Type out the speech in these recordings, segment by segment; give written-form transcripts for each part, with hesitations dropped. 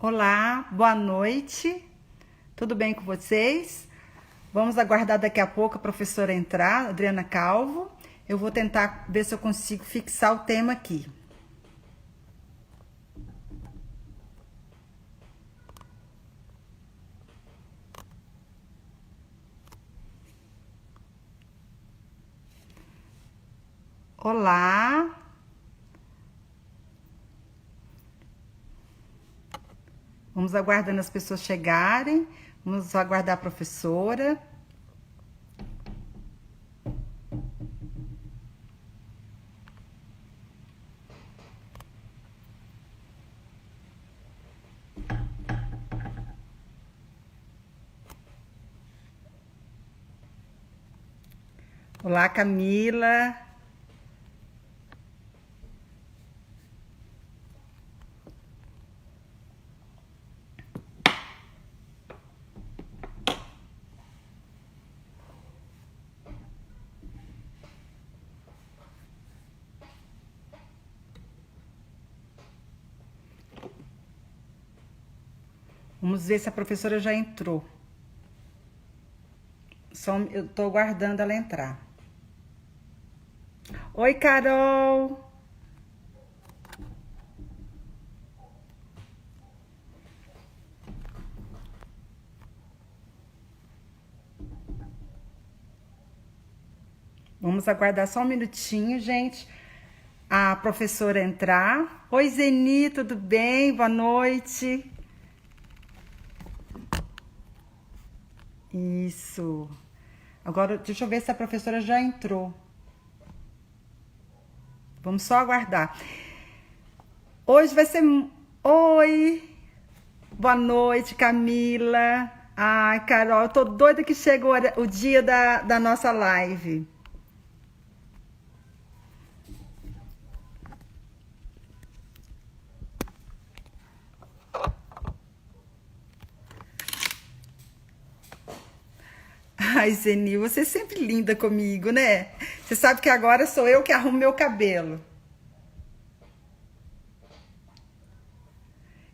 Olá, boa noite. Tudo bem com vocês? Vamos aguardar daqui a pouco a professora entrar, Adriana Calvo. Eu vou tentar ver se eu consigo fixar o tema aqui. Olá. Vamos aguardando as pessoas chegarem. Vamos aguardar a professora. Olá, Camila. Vamos ver se a professora já entrou. Eu estou aguardando ela entrar. Oi, Carol. Vamos aguardar só um minutinho, gente. A professora entrar. Oi, Zeni, tudo bem? Boa noite. Isso. Agora, deixa eu ver se a professora já entrou. Vamos só aguardar. Hoje vai ser... Oi! Boa noite, Camila. Ai, Carol, eu tô doida que chega o dia da nossa live. Ai, Zeni, você é sempre linda comigo, né? Você sabe que agora sou eu que arrumo meu cabelo.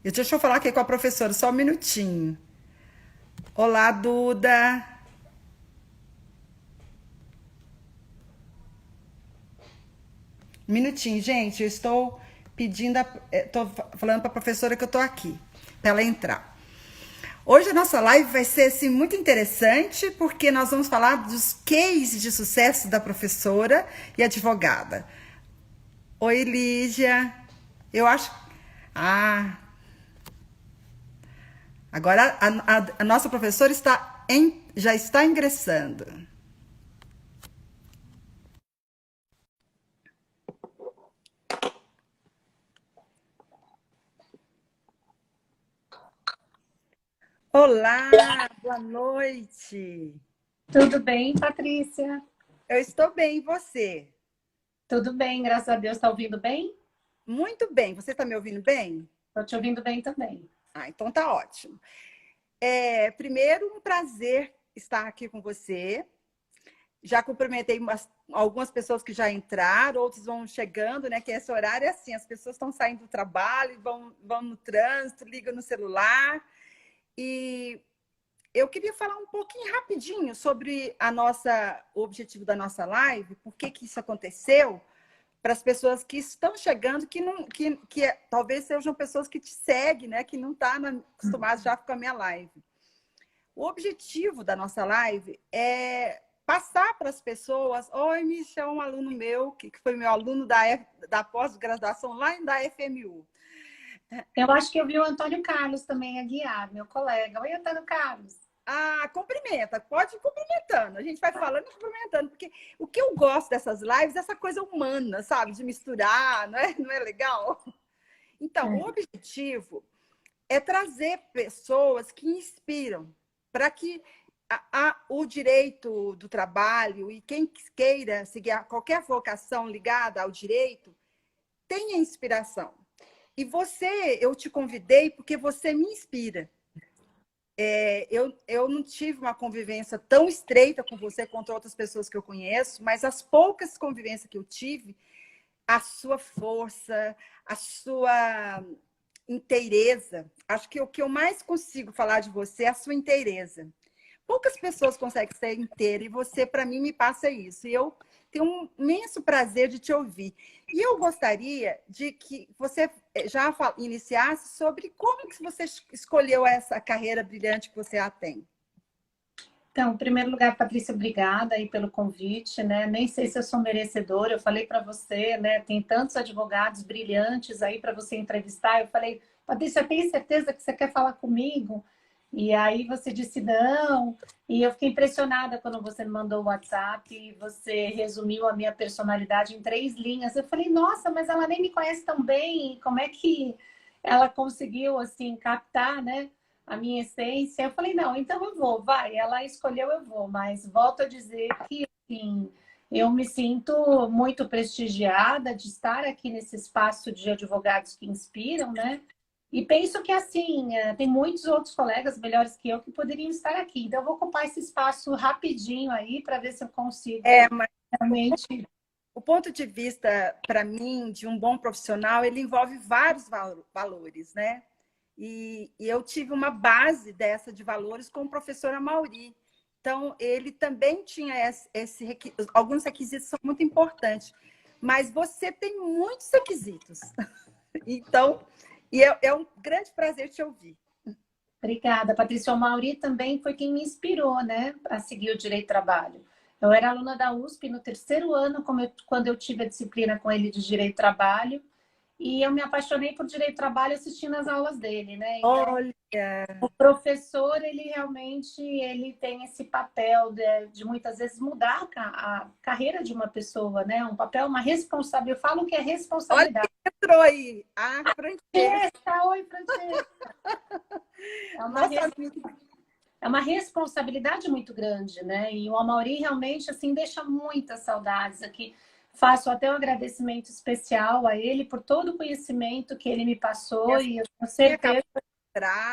E deixa eu falar aqui com a professora, só um minutinho. Olá, Duda. Um minutinho, gente, eu estou pedindo, estou falando para a professora que eu estou aqui, para ela entrar. Hoje a nossa live vai ser assim, muito interessante, porque nós vamos falar dos cases de sucesso da professora e advogada. Oi, Lígia. Eu acho... Ah... Agora a nossa professora já está ingressando. Olá, boa noite. Tudo bem, Patrícia? Eu estou bem, e você? Tudo bem, graças a Deus. Está ouvindo bem? Muito bem. Você está me ouvindo bem? Estou te ouvindo bem também. Ah, então tá ótimo. Primeiro, um prazer estar aqui com você. Já cumprimentei algumas pessoas que já entraram, outros vão chegando, né? Que esse horário é assim, as pessoas estão saindo do trabalho, vão no trânsito, ligam no celular. E eu queria falar um pouquinho rapidinho sobre o objetivo da nossa live, por que isso aconteceu, para as pessoas que estão chegando, talvez sejam pessoas que te seguem, né? Que não estão acostumadas já com a minha live. O objetivo da nossa live é passar para as pessoas... Oi, Michel, um aluno meu, que foi meu aluno da pós-graduação lá da FMU. Eu acho que eu vi o Antônio Carlos também Aguiar, meu colega. Oi, Antônio Carlos. Ah, cumprimenta, pode ir cumprimentando. A gente vai falando e cumprimentando, porque o que eu gosto dessas lives é essa coisa humana, sabe? De misturar, não é legal? Então, o objetivo é trazer pessoas que inspiram, para que o direito do trabalho e quem queira seguir qualquer vocação ligada ao direito tenha inspiração. E eu te convidei porque você me inspira. Eu não tive uma convivência tão estreita com você quanto outras pessoas que eu conheço, mas as poucas convivências que eu tive, a sua força, a sua inteireza. Acho que o que eu mais consigo falar de você é a sua inteireza. Poucas pessoas conseguem ser inteira e você, para mim, me passa isso. E eu tenho um imenso prazer de te ouvir. E eu gostaria de que você já iniciasse sobre como que você escolheu essa carreira brilhante que você já tem. Então, em primeiro lugar, Patrícia, obrigada aí pelo convite, né? Nem sei se eu sou merecedora, eu falei para você, né? Tem tantos advogados brilhantes aí para você entrevistar. Eu falei, Patrícia, tem certeza que você quer falar comigo? E aí você disse não. E eu fiquei impressionada quando você me mandou o WhatsApp e você resumiu a minha personalidade em 3 linhas. Eu falei, nossa, mas ela nem me conhece tão bem. Como é que ela conseguiu, assim, captar, né? A minha essência, eu falei, não, então eu vou, vai. Ela escolheu, eu vou. Mas volto a dizer que, assim, eu me sinto muito prestigiada de estar aqui nesse espaço de advogados que inspiram, né? E penso que, assim, tem muitos outros colegas melhores que eu que poderiam estar aqui. Então, eu vou ocupar esse espaço rapidinho aí para ver se eu consigo Mas realmente... o ponto de vista, para mim, de um bom profissional, ele envolve vários valores, né? E eu tive uma base dessa de valores com o professor Amaury. Então, ele também tinha alguns requisitos que são muito importantes, mas você tem muitos requisitos. Então, é um grande prazer te ouvir. Obrigada, Patrícia. O Mauri também foi quem me inspirou, né, a seguir o Direito do Trabalho. Eu era aluna da USP no 3º ano, quando eu tive a disciplina com ele de Direito do Trabalho, e eu me apaixonei por Direito do Trabalho assistindo as aulas dele, né? Então, Olha, o professor, ele realmente ele tem esse papel de muitas vezes mudar a carreira de uma pessoa, né? Um papel, uma responsabilidade. Eu falo que é olha responsabilidade. quem entrou aí, a Francesca. Oi, Francesca. É uma Nossa responsabilidade. É uma responsabilidade muito grande, né? E o Amaury realmente, assim, deixa muitas saudades aqui. Faço até um agradecimento especial a ele por todo o conhecimento que ele me passou e eu tenho certeza...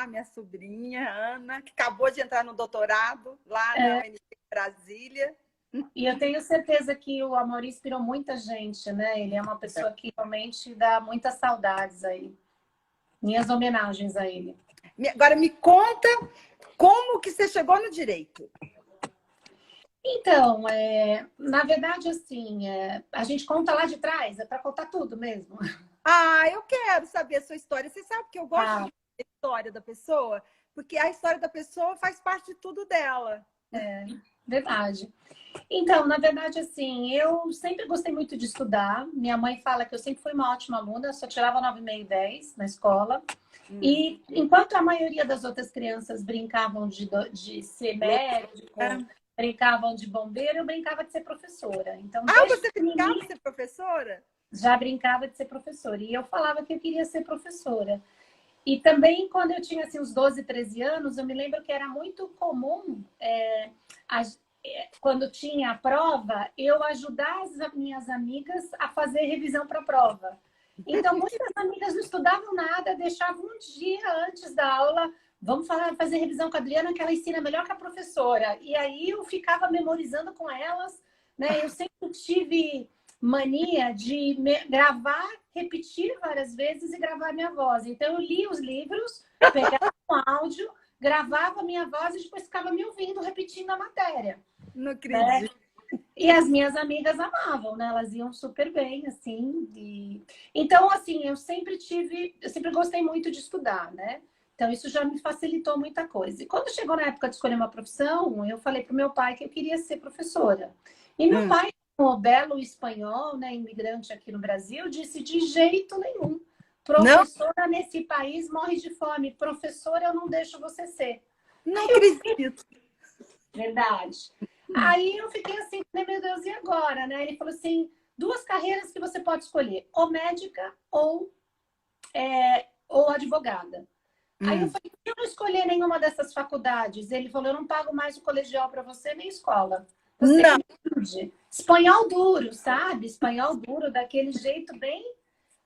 Minha sobrinha, Ana, que acabou de entrar no doutorado lá na UNB Brasília. E eu tenho certeza que o Amaury inspirou muita gente, né? Ele é uma pessoa que realmente dá muitas saudades aí. Minhas homenagens a ele. Agora me conta como que você chegou no direito. Então, na verdade, assim, a gente conta lá de trás, é para contar tudo mesmo. Ah, eu quero saber a sua história. Você sabe que eu gosto de saber a história da pessoa, porque a história da pessoa faz parte de tudo dela. Verdade. Então, na verdade, assim, eu sempre gostei muito de estudar. Minha mãe fala que eu sempre fui uma ótima aluna, só tirava 9,5 e 10 na escola. E enquanto a maioria das outras crianças brincavam de ser médico, brincavam de bombeiro, eu brincava de ser professora. Então, você brincava de ser professora? Já brincava de ser professora. E eu falava que eu queria ser professora. E também, quando eu tinha assim, uns 12, 13 anos, eu me lembro que era muito comum, quando tinha a prova, eu ajudar as minhas amigas a fazer revisão para a prova. Então, muitas amigas não estudavam nada, deixavam um dia antes da aula, vamos fazer revisão com a Adriana, que ela ensina melhor que a professora. E aí eu ficava memorizando com elas, né? Eu sempre tive mania de gravar, repetir várias vezes e gravar minha voz. Então, eu lia os livros, pegava um áudio, gravava a minha voz e depois ficava me ouvindo, repetindo a matéria. Não acredito. E as minhas amigas amavam, né? Elas iam super bem, assim. Então, assim, eu sempre gostei muito de estudar, né? Então, isso já me facilitou muita coisa. E quando chegou na época de escolher uma profissão, eu falei para o meu pai que eu queria ser professora. E meu pai, como belo espanhol, né, imigrante aqui no Brasil, disse de jeito nenhum. Professora nesse país morre de fome. Professora eu não deixo você ser. Não acredito. Verdade. Aí eu fiquei assim, meu Deus, e agora? Né? Ele falou assim, 2 carreiras que você pode escolher, ou médica ou advogada. Aí eu falei, se eu não escolher nenhuma dessas faculdades, ele falou, eu não pago mais o colegial para você nem escola. Você não. Espanhol duro, sabe? Espanhol duro, daquele jeito bem...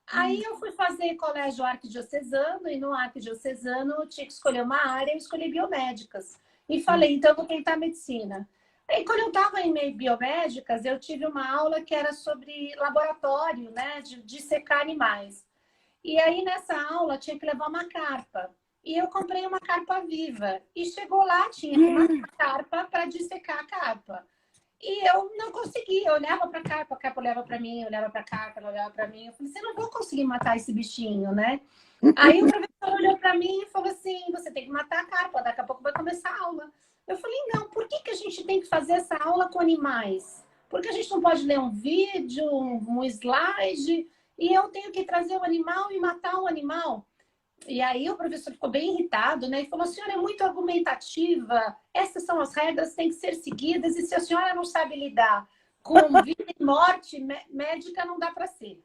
Aí eu fui fazer colégio arquidiocesano, e no arquidiocesano eu tinha que escolher uma área, eu escolhi biomédicas. E falei, então eu vou tentar medicina. Aí quando eu estava em biomédicas, eu tive uma aula que era sobre laboratório, né, de dissecar animais. E aí, nessa aula, tinha que levar uma carpa. E eu comprei uma carpa viva. E chegou lá, tinha que matar a carpa para dissecar a carpa. E eu não conseguia. Eu olhava para a carpa olhava para mim, eu olhava para a carpa, ela olhava para mim. Eu falei, você não vou conseguir matar esse bichinho, né? Aí o professor olhou para mim e falou assim, você tem que matar a carpa, daqui a pouco vai começar a aula. Eu falei, não, por que a gente tem que fazer essa aula com animais? Porque a gente não pode ler um vídeo, um slide, e eu tenho que trazer o animal e matar o animal? E aí o professor ficou bem irritado, né? E falou, a senhora é muito argumentativa, essas são as regras, têm que ser seguidas, e se a senhora não sabe lidar com vida e morte, médica não dá para ser.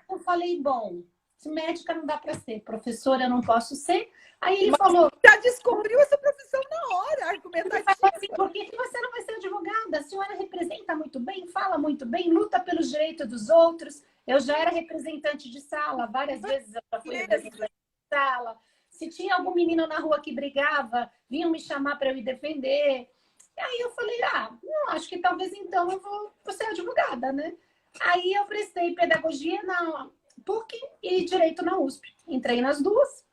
Eu falei, bom, se médica não dá para ser, professora eu não posso ser. Aí ele falou... Já descobriu essa profissão na hora, argumentativa. Assim, por que você não vai ser advogada? A senhora representa muito bem, fala muito bem, luta pelos direitos dos outros. Eu já era representante de sala, várias vezes eu já fui representante de sala. Se tinha algum menino na rua que brigava, vinham me chamar para eu ir defender. E aí eu falei, não, acho que talvez então eu vou ser advogada, né? Aí eu prestei pedagogia na PUC e direito na USP. Entrei nas duas.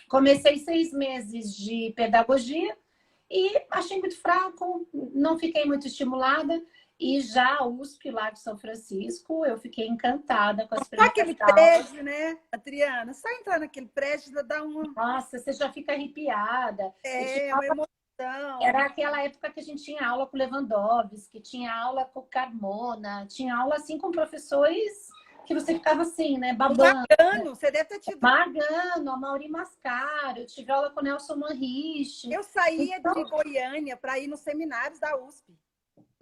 Comecei 6 meses de pedagogia e achei muito fraco, não fiquei muito estimulada. E já a USP lá de São Francisco, eu fiquei encantada com as primeiras aquele aulas. prédio, né, Adriana? Só entrar naquele prédio dá uma... Nossa, você já fica arrepiada. uma emoção. Era aquela época que a gente tinha aula com Lewandowski, tinha aula com Carmona, tinha aula assim com professores que você ficava assim, né, babando. Magano, você deve ter tido... Magano, Amaury Mascaro, eu tive aula com Nelson Manriche. Eu saía de Goiânia para ir nos seminários da USP.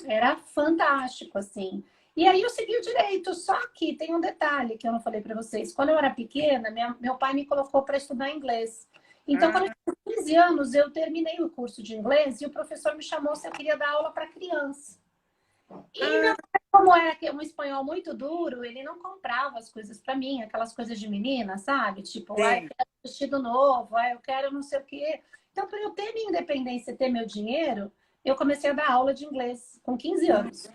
Era fantástico, assim. E aí eu segui o direito, só que tem um detalhe que eu não falei para vocês. Quando eu era pequena, meu pai me colocou para estudar inglês. Então, quando eu tinha 15 anos, eu terminei o curso de inglês e o professor me chamou se eu queria dar aula para criança. E meu pai, como era um espanhol muito duro, ele não comprava as coisas para mim, aquelas coisas de menina, sabe? Tipo, eu quero um vestido novo, eu quero não sei o quê. Então, para eu ter minha independência e ter meu dinheiro, eu comecei a dar aula de inglês com 15 anos.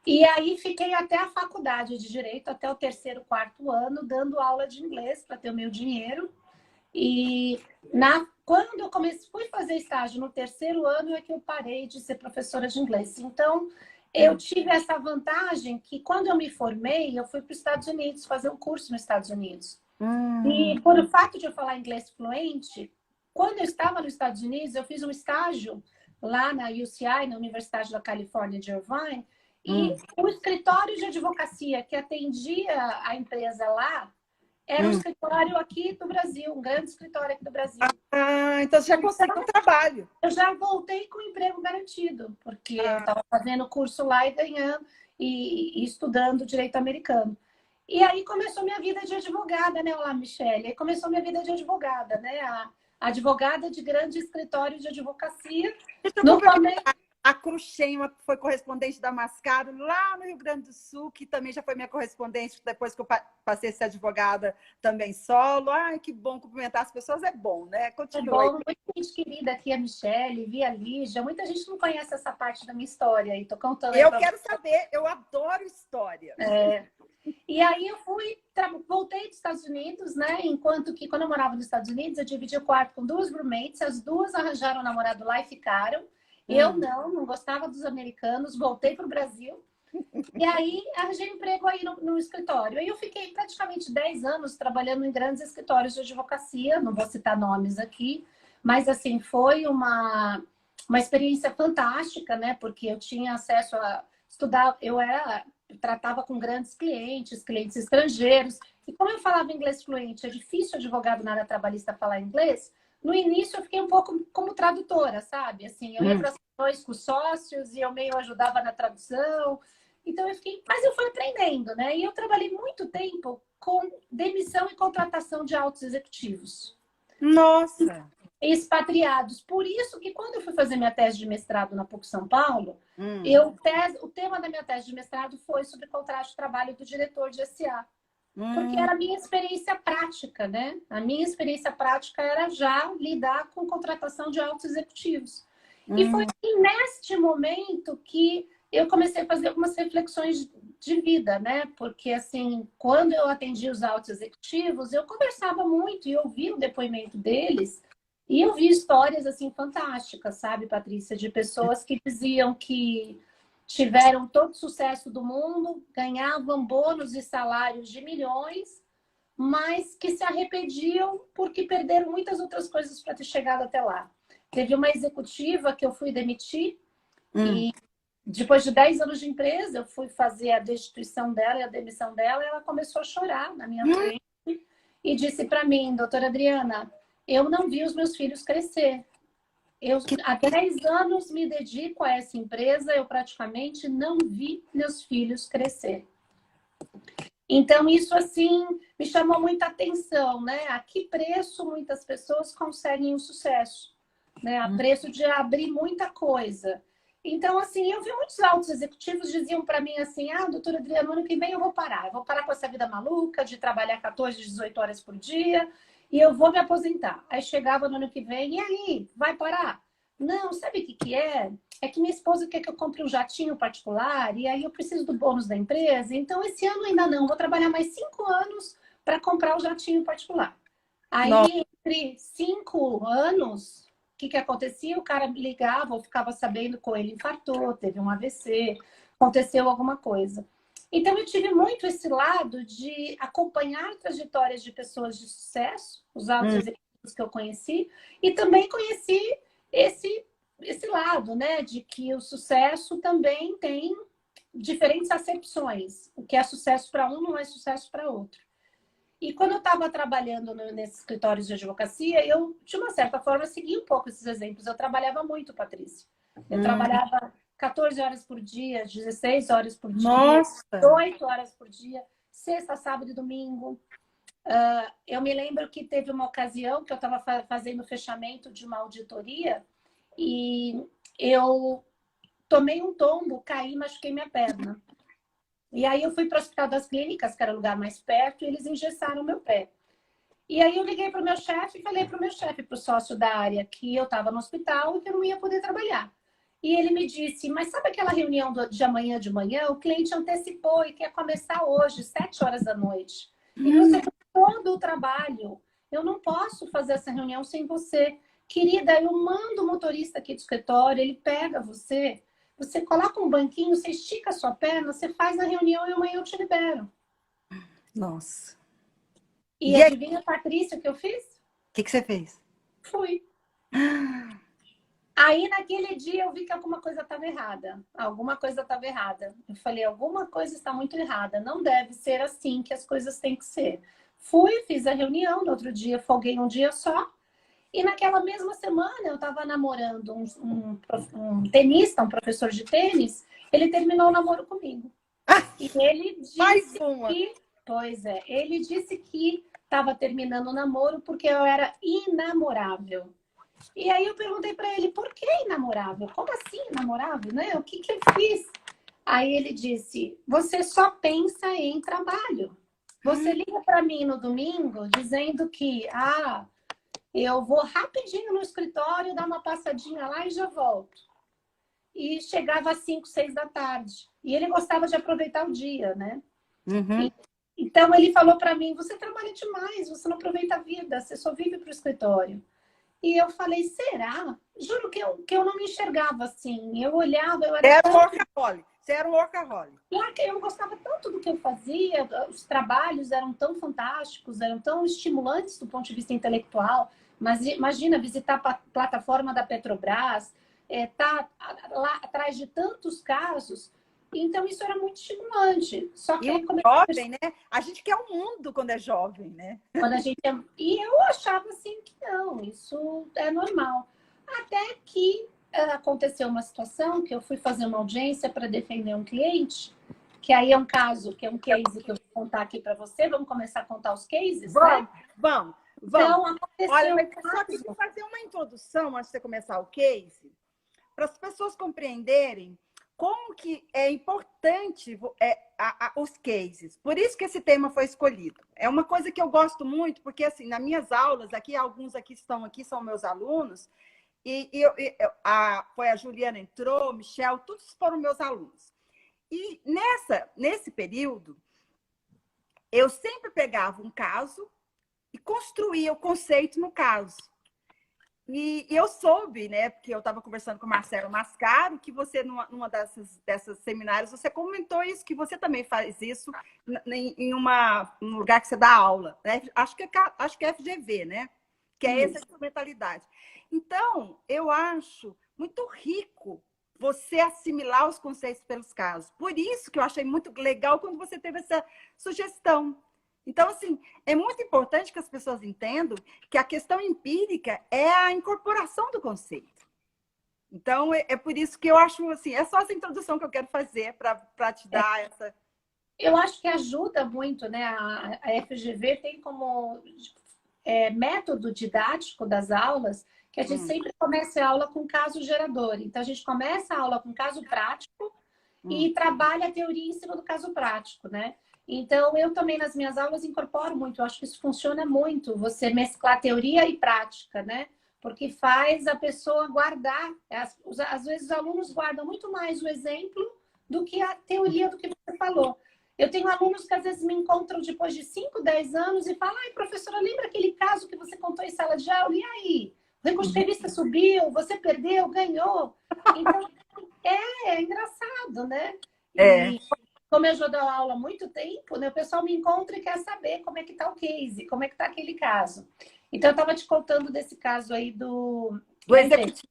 E aí fiquei até a faculdade de Direito, até o 3º, 4º ano, dando aula de inglês para ter o meu dinheiro. E quando eu fui fazer estágio no 3º ano é que eu parei de ser professora de inglês. Então, eu tive essa vantagem que quando eu me formei, eu fui para os Estados Unidos fazer um curso nos Estados Unidos. E por o fato de eu falar inglês fluente, quando eu estava nos Estados Unidos, eu fiz um estágio lá na UCI, na Universidade da Califórnia de Irvine, e o escritório de advocacia que atendia a empresa lá era um escritório aqui do Brasil, um grande escritório aqui do Brasil. Então você já conseguiu um trabalho. Eu já voltei com emprego garantido, porque eu estava fazendo curso lá e ganhando, e estudando direito americano. E aí começou minha vida de advogada, né? Olá, Michele. Aí começou minha vida de advogada, né? A advogada de grande escritório de advocacia. No começo... A Cruxem foi correspondente da Mascaro lá no Rio Grande do Sul, que também já foi minha correspondente depois que eu passei a ser advogada também solo. Ai, que bom cumprimentar as pessoas, é bom, né? Continua. É bom, muita gente querida aqui, a Michele, Via Lígia. Muita gente não conhece essa parte da minha história e tô contando. Eu quero saber, eu adoro história. E aí eu voltei dos Estados Unidos, né? Enquanto que quando eu morava nos Estados Unidos, eu dividi o quarto com 2 roommates, as 2 arranjaram um namorado lá e ficaram. Eu não gostava dos americanos, voltei para o Brasil. E aí arranjei emprego aí no escritório. Aí eu fiquei praticamente 10 anos trabalhando em grandes escritórios de advocacia, não vou citar nomes aqui, mas assim, foi uma experiência fantástica, né? Porque eu tinha acesso a estudar, eu tratava com grandes clientes estrangeiros. E como eu falava inglês fluente, é difícil advogado na área trabalhista falar inglês. No início eu fiquei um pouco como tradutora, sabe? Assim, eu ia para as reuniões com os sócios e eu meio ajudava na tradução. Então eu fiquei, mas eu fui aprendendo, né? E eu trabalhei muito tempo com demissão e contratação de altos executivos. Nossa! Expatriados. Por isso que quando eu fui fazer minha tese de mestrado na PUC São Paulo, o tema da minha tese de mestrado foi sobre contrato de trabalho do diretor de SA. Porque era a minha experiência prática, né? A minha experiência prática era já lidar com contratação de altos executivos. E foi neste momento que eu comecei a fazer algumas reflexões de vida, né? Porque, assim, quando eu atendi os altos executivos, eu conversava muito e ouvia o depoimento deles e eu vi histórias, assim, fantásticas, sabe, Patrícia? De pessoas que diziam que tiveram todo o sucesso do mundo, ganhavam bônus e salários de milhões, mas que se arrependiam porque perderam muitas outras coisas para ter chegado até lá. Teve uma executiva que eu fui demitir e depois de 10 anos de empresa, eu fui fazer a destituição dela e a demissão dela, e ela começou a chorar na minha frente e disse para mim, doutora Adriana, eu não vi os meus filhos crescer. Eu há 10 anos me dedico a essa empresa, eu praticamente não vi meus filhos crescer. Então, isso, assim, me chamou muita atenção, né? A que preço muitas pessoas conseguem o sucesso, né? A preço de abrir muita coisa. Então, assim, eu vi muitos altos executivos diziam para mim assim, doutora Adriana, no ano que vem eu vou parar com essa vida maluca de trabalhar 14, 18 horas por dia e eu vou me aposentar. Aí chegava no ano que vem, e aí, vai parar? Não, sabe o que que é? É que minha esposa quer que eu compre um jatinho particular e aí eu preciso do bônus da empresa, então esse ano ainda não, vou trabalhar mais 5 anos para comprar o jatinho particular. Aí, entre 5 anos... O que acontecia? O cara me ligava, ou ficava sabendo que ele infartou, teve um AVC, aconteceu alguma coisa. Então, eu tive muito esse lado de acompanhar trajetórias de pessoas de sucesso, os altos executivos que eu conheci, e também conheci esse lado, né, de que o sucesso também tem diferentes acepções. O que é sucesso para um não é sucesso para outro. E quando eu estava trabalhando nesses escritórios de advocacia, eu, de uma certa forma, segui um pouco esses exemplos. Eu trabalhava muito, Patrícia. Eu trabalhava 14 horas por dia, 16 horas por dia, Nossa! 8 horas por dia, sexta, sábado e domingo. Eu me lembro que teve uma ocasião que eu estava fazendo o fechamento de uma auditoria e eu tomei um tombo, caí e machuquei minha perna. E aí eu fui para o Hospital das Clínicas, que era o lugar mais perto, e eles engessaram o meu pé. E aí eu liguei para o meu chefe e falei para o meu chefe, para o sócio da área, que eu estava no hospital e que eu não ia poder trabalhar. E ele me disse, mas sabe aquela reunião de amanhã de manhã? O cliente antecipou e quer começar hoje, 7 horas da noite. E você tem todo o trabalho. Eu não posso fazer essa reunião sem você. Querida, eu mando o motorista aqui do escritório, ele pega você... Você coloca um banquinho, você estica a sua perna, você faz a reunião e amanhã eu te libero. Nossa. E adivinha, Patrícia, o que eu fiz? O que você fez? Fui. Aí, naquele dia, eu vi que alguma coisa estava errada. Alguma coisa estava errada. Eu falei, alguma coisa está muito errada. Não deve ser assim que as coisas têm que ser. Fui, fiz a reunião. No outro dia, folguei um dia só. E naquela mesma semana, eu estava namorando um tenista, um professor de tênis. Ele terminou o namoro comigo. E ele disse que... Pois é, ele disse que estava terminando o namoro porque eu era inamorável. E aí eu perguntei para ele, por que inamorável? Como assim inamorável, né? O que eu fiz? Aí ele disse, você só pensa em trabalho. Você liga para mim no domingo dizendo que, eu vou rapidinho no escritório, dar uma passadinha lá e já volto. E chegava às 5, 6 da tarde. E ele gostava de aproveitar o dia, né? Então ele falou para mim, você trabalha demais, você não aproveita a vida, você só vive para o escritório. E eu falei, será? Juro que eu não me enxergava assim. Eu olhava, eu era um workaholic. Você era um workaholic. Claro que eu gostava tanto do que eu fazia, os trabalhos eram tão fantásticos, eram tão estimulantes do ponto de vista intelectual. Mas imagina visitar a plataforma da Petrobras, tá lá atrás de tantos casos. Então, isso era muito estimulante. Só que aí, jovem, né? A gente quer o mundo quando é jovem, né? Quando a gente... E eu achava assim que não, isso é normal. Até que aconteceu uma situação que eu fui fazer uma audiência para defender um cliente, que aí é um caso, que é um case que eu vou contar aqui para você. Vamos começar a contar os cases, né? Vamos. Então, aconteceu. Olha, mas só que eu vou fazer uma introdução antes de você começar o case, para as pessoas compreenderem como que é importante os cases. Por isso que esse tema foi escolhido. É uma coisa que eu gosto muito, porque assim, nas minhas aulas, alguns estão aqui, são meus alunos, foi a Juliana entrou, Michel, todos foram meus alunos. E nesse período, eu sempre pegava um caso e construía o conceito no caso. E eu soube, né, porque eu estava conversando com o Marcelo Mascaro, que você, numa dessas seminários, você comentou isso, que você também faz isso em um lugar que você dá aula, né? Acho que é FGV, né? Que é essa instrumentalidade. Então, eu acho muito rico você assimilar os conceitos pelos casos. Por isso que eu achei muito legal quando você teve essa sugestão. Então, assim, é muito importante que as pessoas entendam que a questão empírica é a incorporação do conceito. Então, é por isso que eu acho, assim, é só essa introdução que eu quero fazer para te dar essa... Eu acho que ajuda muito, né? A FGV tem como método didático das aulas que a gente sempre começa a aula com caso gerador. Então, a gente começa a aula com caso prático e trabalha a teoria em cima do caso prático, né? Então, eu também nas minhas aulas incorporo muito. Eu acho que isso funciona muito, você mesclar teoria e prática, né? Porque faz a pessoa guardar. Às vezes, os alunos guardam muito mais o exemplo do que a teoria do que você falou. Eu tenho alunos que às vezes me encontram depois de 5, 10 anos e falam: ai, professora, lembra aquele caso que você contou em sala de aula? E aí? O recurso de revista subiu, você perdeu, ganhou. Então, é engraçado, né? E como eu já dou aula há muito tempo, né, o pessoal me encontra e quer saber como é que está o case, como é que está aquele caso. Então, eu estava te contando desse caso aí do executivo.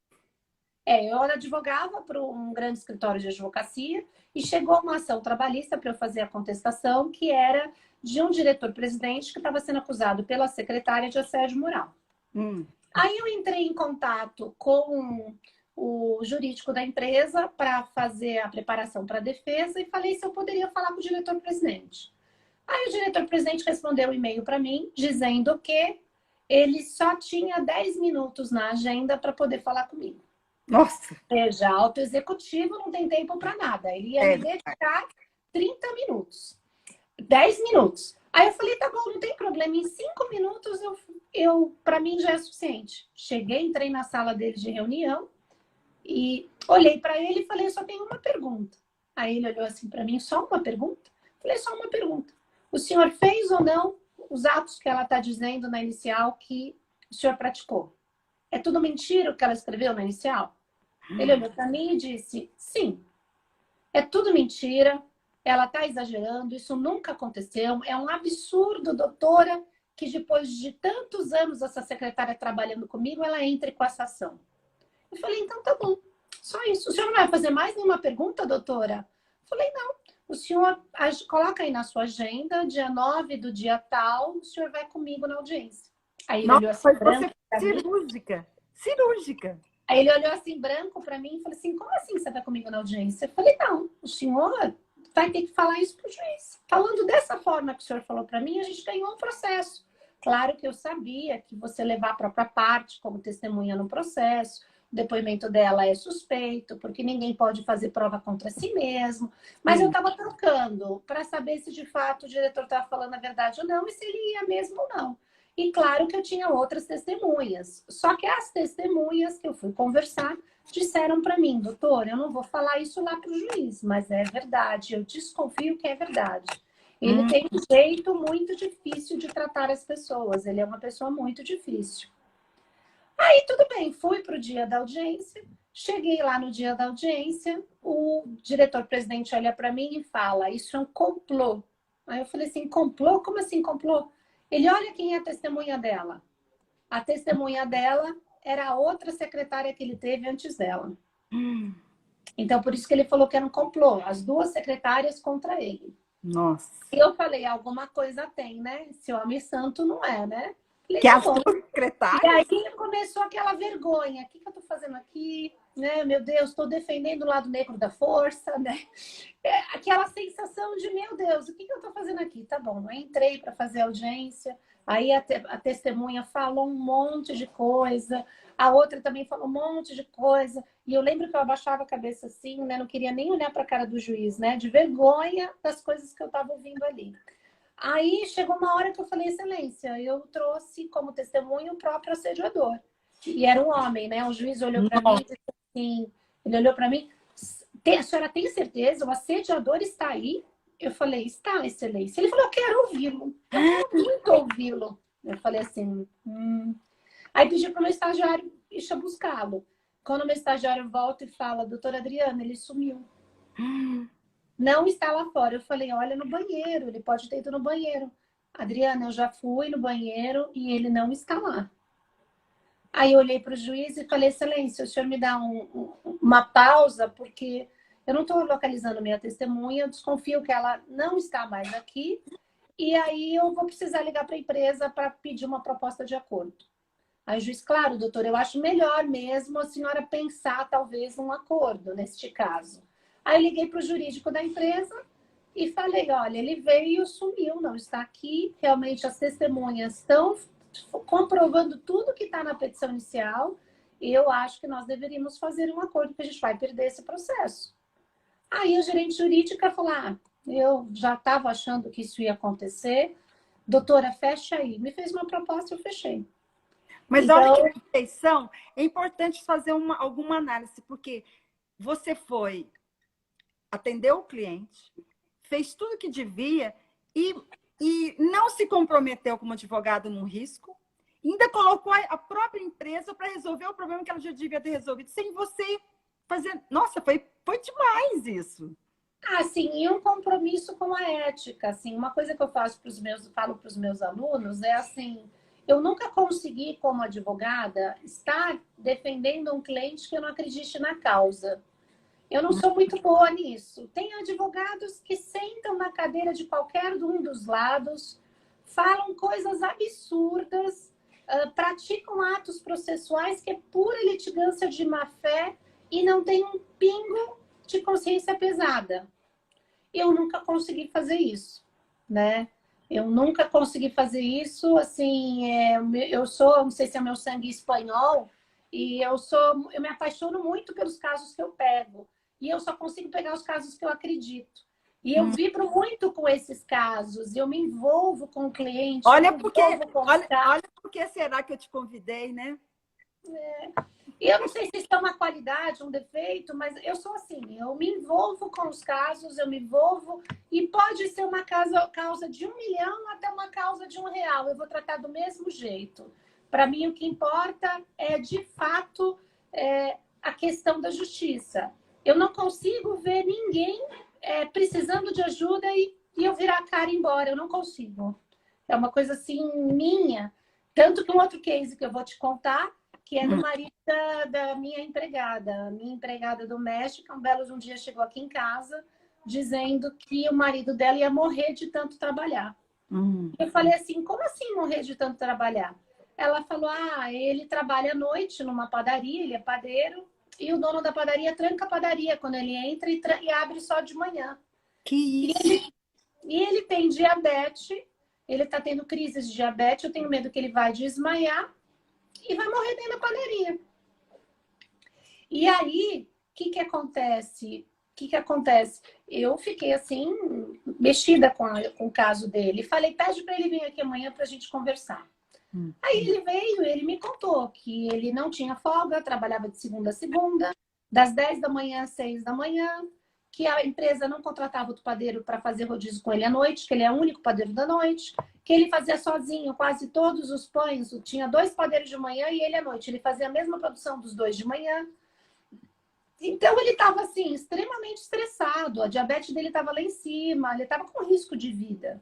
Eu advogava para um grande escritório de advocacia e chegou uma ação trabalhista para eu fazer a contestação, que era de um diretor-presidente que estava sendo acusado pela secretária de assédio moral. Aí eu entrei em contato com o jurídico da empresa para fazer a preparação para a defesa e falei se eu poderia falar com o diretor-presidente. Aí o diretor-presidente respondeu um e-mail para mim dizendo que ele só tinha 10 minutos na agenda para poder falar comigo. Nossa! Seja, alto executivo não tem tempo para nada. Ele ia me dedicar 30 minutos. 10 minutos. Aí eu falei, tá bom, não tem problema. Em 5 minutos, para mim já é suficiente. Cheguei, entrei na sala dele de reunião e olhei para ele e falei, eu só tenho uma pergunta. Aí ele olhou assim para mim, só uma pergunta? Falei, só uma pergunta. O senhor fez ou não os atos que ela está dizendo na inicial que o senhor praticou? É tudo mentira o que ela escreveu na inicial? Ele olhou para mim e disse, sim, é tudo mentira, ela está exagerando, isso nunca aconteceu, é um absurdo, doutora, que depois de tantos anos essa secretária trabalhando comigo, ela entre com essa ação. Eu falei, então tá bom, só isso. O senhor não vai fazer mais nenhuma pergunta, doutora? Eu falei, não, o senhor coloca aí na sua agenda, dia 9 do dia tal, o senhor vai comigo na audiência. Aí ele olhou assim, branco, cirúrgica. Aí ele olhou assim, branco para mim e falou assim, como assim você vai comigo na audiência? Eu falei, não, o senhor vai ter que falar isso para o juiz. Falando dessa forma que o senhor falou para mim, a gente ganhou um processo. Claro que eu sabia que você levar a própria parte como testemunha no processo, o depoimento dela é suspeito, porque ninguém pode fazer prova contra si mesmo. Mas eu estava trocando para saber se de fato o diretor estava falando a verdade ou não e se ele ia mesmo ou não. E claro que eu tinha outras testemunhas. Só que as testemunhas que eu fui conversar disseram para mim, doutor, eu não vou falar isso lá para o juiz, mas é verdade, eu desconfio que é verdade. Ele tem um jeito muito difícil de tratar as pessoas, ele é uma pessoa muito difícil. Aí tudo bem, fui para o dia da audiência, cheguei lá no dia da audiência, o diretor-presidente olha para mim e fala, isso é um complô. Aí eu falei assim, complô? Como assim complô? Ele olha quem é a testemunha dela. A testemunha dela era a outra secretária que ele teve antes dela. Então, por isso que ele falou que era um complô. As duas secretárias contra ele. Nossa. E eu falei, alguma coisa tem, né? Esse homem santo não é, né? Falei, que tá as bom. duas secretárias? E aí começou aquela vergonha. O que eu tô fazendo aqui? Né? Meu Deus, estou defendendo o lado negro da força, né? Aquela sensação de, meu Deus, o que eu estou fazendo aqui? Tá bom, eu entrei para fazer audiência, aí a testemunha falou um monte de coisa, a outra também falou um monte de coisa, e eu lembro que eu abaixava a cabeça assim, né? Não queria nem olhar para a cara do juiz, né? De vergonha das coisas que eu estava ouvindo ali. Aí chegou uma hora que eu falei, excelência, eu trouxe como testemunho o próprio assediador. E era um homem, né? O juiz olhou para mim e disse assim, ele olhou para mim, A senhora tem certeza? O assediador está aí? Eu falei, está, excelência. Ele falou, eu quero ouvi-lo. Eu quero muito ouvi-lo. Eu falei assim, Aí pedi para o meu estagiário ir buscá-lo. Quando o meu estagiário volta e fala, doutora Adriana, ele sumiu. Não está lá fora. Eu falei, olha no banheiro, ele pode ter ido no banheiro. Adriana, eu já fui no banheiro e ele não está lá. Aí eu olhei para o juiz e falei, excelência, o senhor me dá uma pausa, porque eu não estou localizando minha testemunha, eu desconfio que ela não está mais aqui, e aí eu vou precisar ligar para a empresa para pedir uma proposta de acordo. Aí o juiz, claro, doutor, eu acho melhor mesmo a senhora pensar talvez um acordo neste caso. Aí eu liguei para o jurídico da empresa e falei, olha, ele veio e sumiu, não está aqui, realmente as testemunhas estão comprovando tudo que está na petição inicial, e eu acho que nós deveríamos fazer um acordo, porque a gente vai perder esse processo. Aí a gerente jurídica falou, eu já estava achando que isso ia acontecer, doutora, fecha aí. Me fez uma proposta, eu fechei. Mas Então, olha que perfeição, é importante fazer alguma análise, porque você foi, atendeu o cliente, fez tudo o que devia e não se comprometeu como advogado num risco, ainda colocou a própria empresa para resolver o problema que ela já devia ter resolvido, sem você fazer... Nossa, foi demais isso. assim, e um compromisso com a ética, assim, uma coisa que eu falo para os meus alunos é assim, eu nunca consegui, como advogada, estar defendendo um cliente que eu não acredite na causa. Eu não sou muito boa nisso. Tem advogados que sentam na cadeira de qualquer um dos lados, falam coisas absurdas, praticam atos processuais que é pura litigância de má-fé e não tem um pingo de consciência pesada. Eu nunca consegui fazer isso, né? Eu nunca consegui fazer isso, assim, eu sou, não sei se é meu sangue espanhol, e eu me apaixono muito pelos casos que eu pego, e eu só consigo pegar os casos que eu acredito. E eu vibro muito com esses casos, eu me envolvo com o cliente, Olha eu me envolvo com os casos. olha por que será que eu te convidei, né? E eu não sei se isso é uma qualidade, um defeito, mas eu sou assim, eu me envolvo com os casos, eu me envolvo, e pode ser uma causa de 1 milhão até uma causa de R$ 1, eu vou tratar do mesmo jeito. Para mim, o que importa é, de fato, a questão da justiça. Eu não consigo ver ninguém precisando de ajuda e eu virar a cara e ir embora, eu não consigo. É uma coisa assim, minha. Tanto que um outro case que eu vou te contar, que é do marido da minha empregada. A minha empregada doméstica, um belo de um dia, chegou aqui em casa dizendo que o marido dela ia morrer de tanto trabalhar. Eu falei assim, como assim morrer de tanto trabalhar? Ela falou, ele trabalha à noite numa padaria, ele é padeiro, e o dono da padaria tranca a padaria quando ele entra e abre só de manhã. Que isso? E ele tem diabetes, ele está tendo crises de diabetes, eu tenho medo que ele vai desmaiar e vai morrer dentro da padaria. E aí, o que acontece? Eu fiquei assim, mexida com o caso dele. Falei, pede para ele vir aqui amanhã para a gente conversar. Aí ele veio, ele me contou que ele não tinha folga, trabalhava de segunda a segunda, das 10 da manhã às 6 da manhã, que a empresa não contratava outro padeiro para fazer rodízio com ele à noite, que ele é o único padeiro da noite, que ele fazia sozinho quase todos os pães, tinha 2 padeiros de manhã e ele à noite, ele fazia a mesma produção dos 2 de manhã. Então ele estava assim, extremamente estressado, a diabetes dele estava lá em cima, ele estava com risco de vida.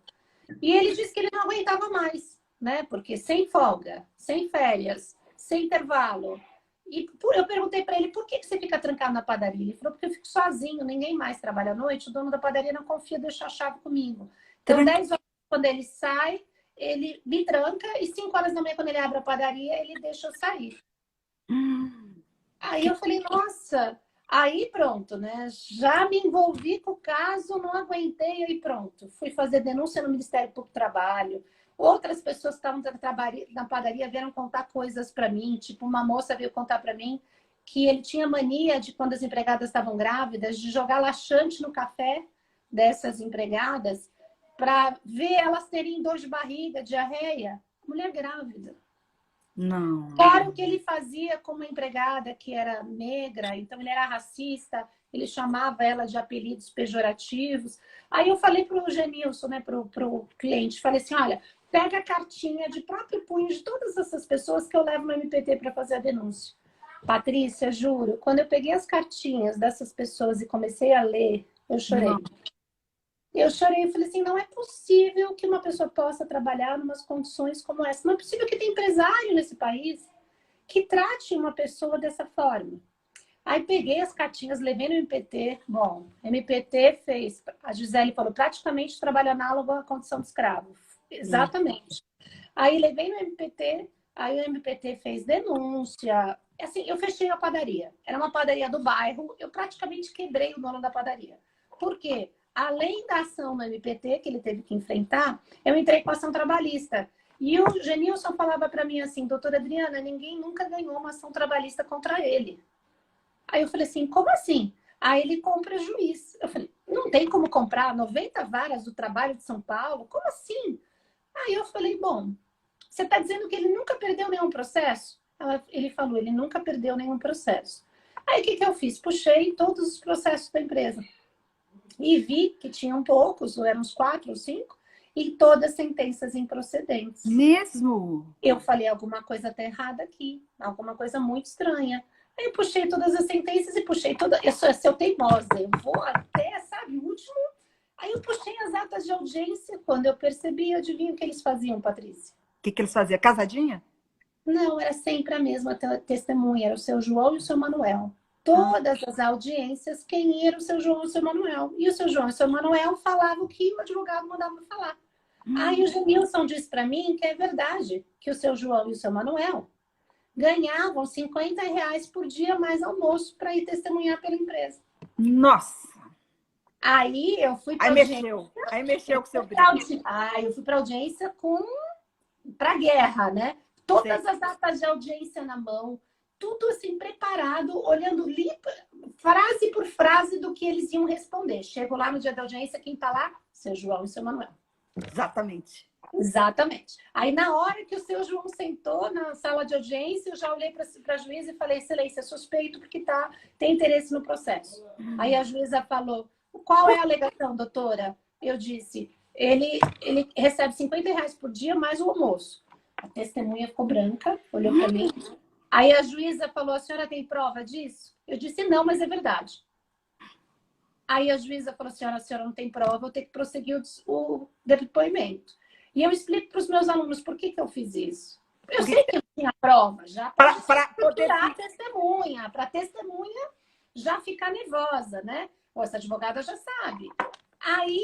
E ele disse que ele não aguentava mais, né? Porque sem folga, sem férias, sem intervalo. E eu perguntei para ele, por que você fica trancado na padaria? Ele falou, porque eu fico sozinho, ninguém mais trabalha à noite, o dono da padaria não confia deixar a chave comigo. Então, 10 horas quando ele sai, ele me tranca, e 5 horas da manhã, quando ele abre a padaria, ele deixa eu sair. Aí eu falei, nossa, aí pronto, né? Já me envolvi com o caso, não aguentei, aí pronto. Fui fazer denúncia no Ministério Público do Trabalho. Outras pessoas que estavam na padaria vieram contar coisas para mim. Tipo, uma moça veio contar para mim que ele tinha mania de, quando as empregadas estavam grávidas, de jogar laxante no café dessas empregadas para ver elas terem dor de barriga, diarreia. Mulher grávida. Não. Claro que ele fazia com uma empregada que era negra, então ele era racista. ele chamava ela de apelidos pejorativos. Aí eu falei para o Genilson, né, para o cliente, falei assim, olha, pega a cartinha de próprio punho de todas essas pessoas que eu levo no MPT para fazer a denúncia. Patrícia, juro, quando eu peguei as cartinhas dessas pessoas e comecei a ler, eu chorei. Não. Eu chorei e falei assim, não é possível que uma pessoa possa trabalhar em umas condições como essa. Não é possível que tenha empresário nesse país que trate uma pessoa dessa forma. Aí peguei as cartinhas, levei no MPT. Bom, MPT fez, a Gisele falou, praticamente trabalho análogo à condição de escravo. Exatamente. Aí levei no MPT, aí o MPT fez denúncia. Assim, eu fechei a padaria. Era uma padaria do bairro, eu praticamente quebrei o dono da padaria. Por quê? Além da ação no MPT, que ele teve que enfrentar, eu entrei com ação trabalhista. E o Genilson falava para mim assim, doutora Adriana, ninguém nunca ganhou uma ação trabalhista contra ele. Aí eu falei assim, como assim? Aí ele compra juiz. Eu falei, não tem como comprar 90 varas do trabalho de São Paulo? Como assim? Aí eu falei, bom, você está dizendo que ele nunca perdeu nenhum processo? Ele falou, ele nunca perdeu nenhum processo. Aí o que eu fiz? Puxei todos os processos da empresa. E vi que tinham poucos, ou eram uns 4 ou 5, e todas sentenças improcedentes. Mesmo? Eu falei, alguma coisa está errada aqui, alguma coisa muito estranha. Aí eu puxei todas as sentenças e puxei toda. Eu sou teimosa, eu vou até, sabe, o último. Aí eu puxei as atas de audiência. Quando eu percebi, adivinha o que eles faziam, Patrícia? O que eles faziam? Casadinha? Não, era sempre a mesma testemunha, era o seu João e o seu Manuel. Todas as audiências, quem era o seu João e o seu Manuel. E o seu João e o seu Manuel falavam o que o advogado mandava falar. Aí o Genilson disse para mim que é verdade, que o seu João e o seu Manuel ganhavam R$50 por dia mais almoço para ir testemunhar pela empresa. Nossa! Aí eu fui para audiência. Aí mexeu com o seu brilho. Aí eu fui para audiência para guerra, né? Todas as atas de audiência na mão, tudo assim preparado, olhando frase por frase do que eles iam responder. Chego lá no dia da audiência, quem tá lá? Seu João e seu Manuel. Exatamente. Exatamente. Aí, na hora que o seu João sentou na sala de audiência, eu já olhei para a juíza e falei, excelência, suspeito porque tem interesse no processo. Aí a juíza falou, qual é a alegação, doutora? Eu disse, ele recebe R$50 por dia mais o almoço. A testemunha ficou branca, olhou para mim. Aí a juíza falou, a senhora tem prova disso? Eu disse, não, mas é verdade. Aí a juíza falou, a senhora não tem prova, eu tenho que prosseguir o depoimento. E eu explico para os meus alunos por que eu fiz isso. Eu sei que eu tinha prova já para poder a testemunha, para a testemunha já ficar nervosa, né? Ou essa advogada já sabe. Aí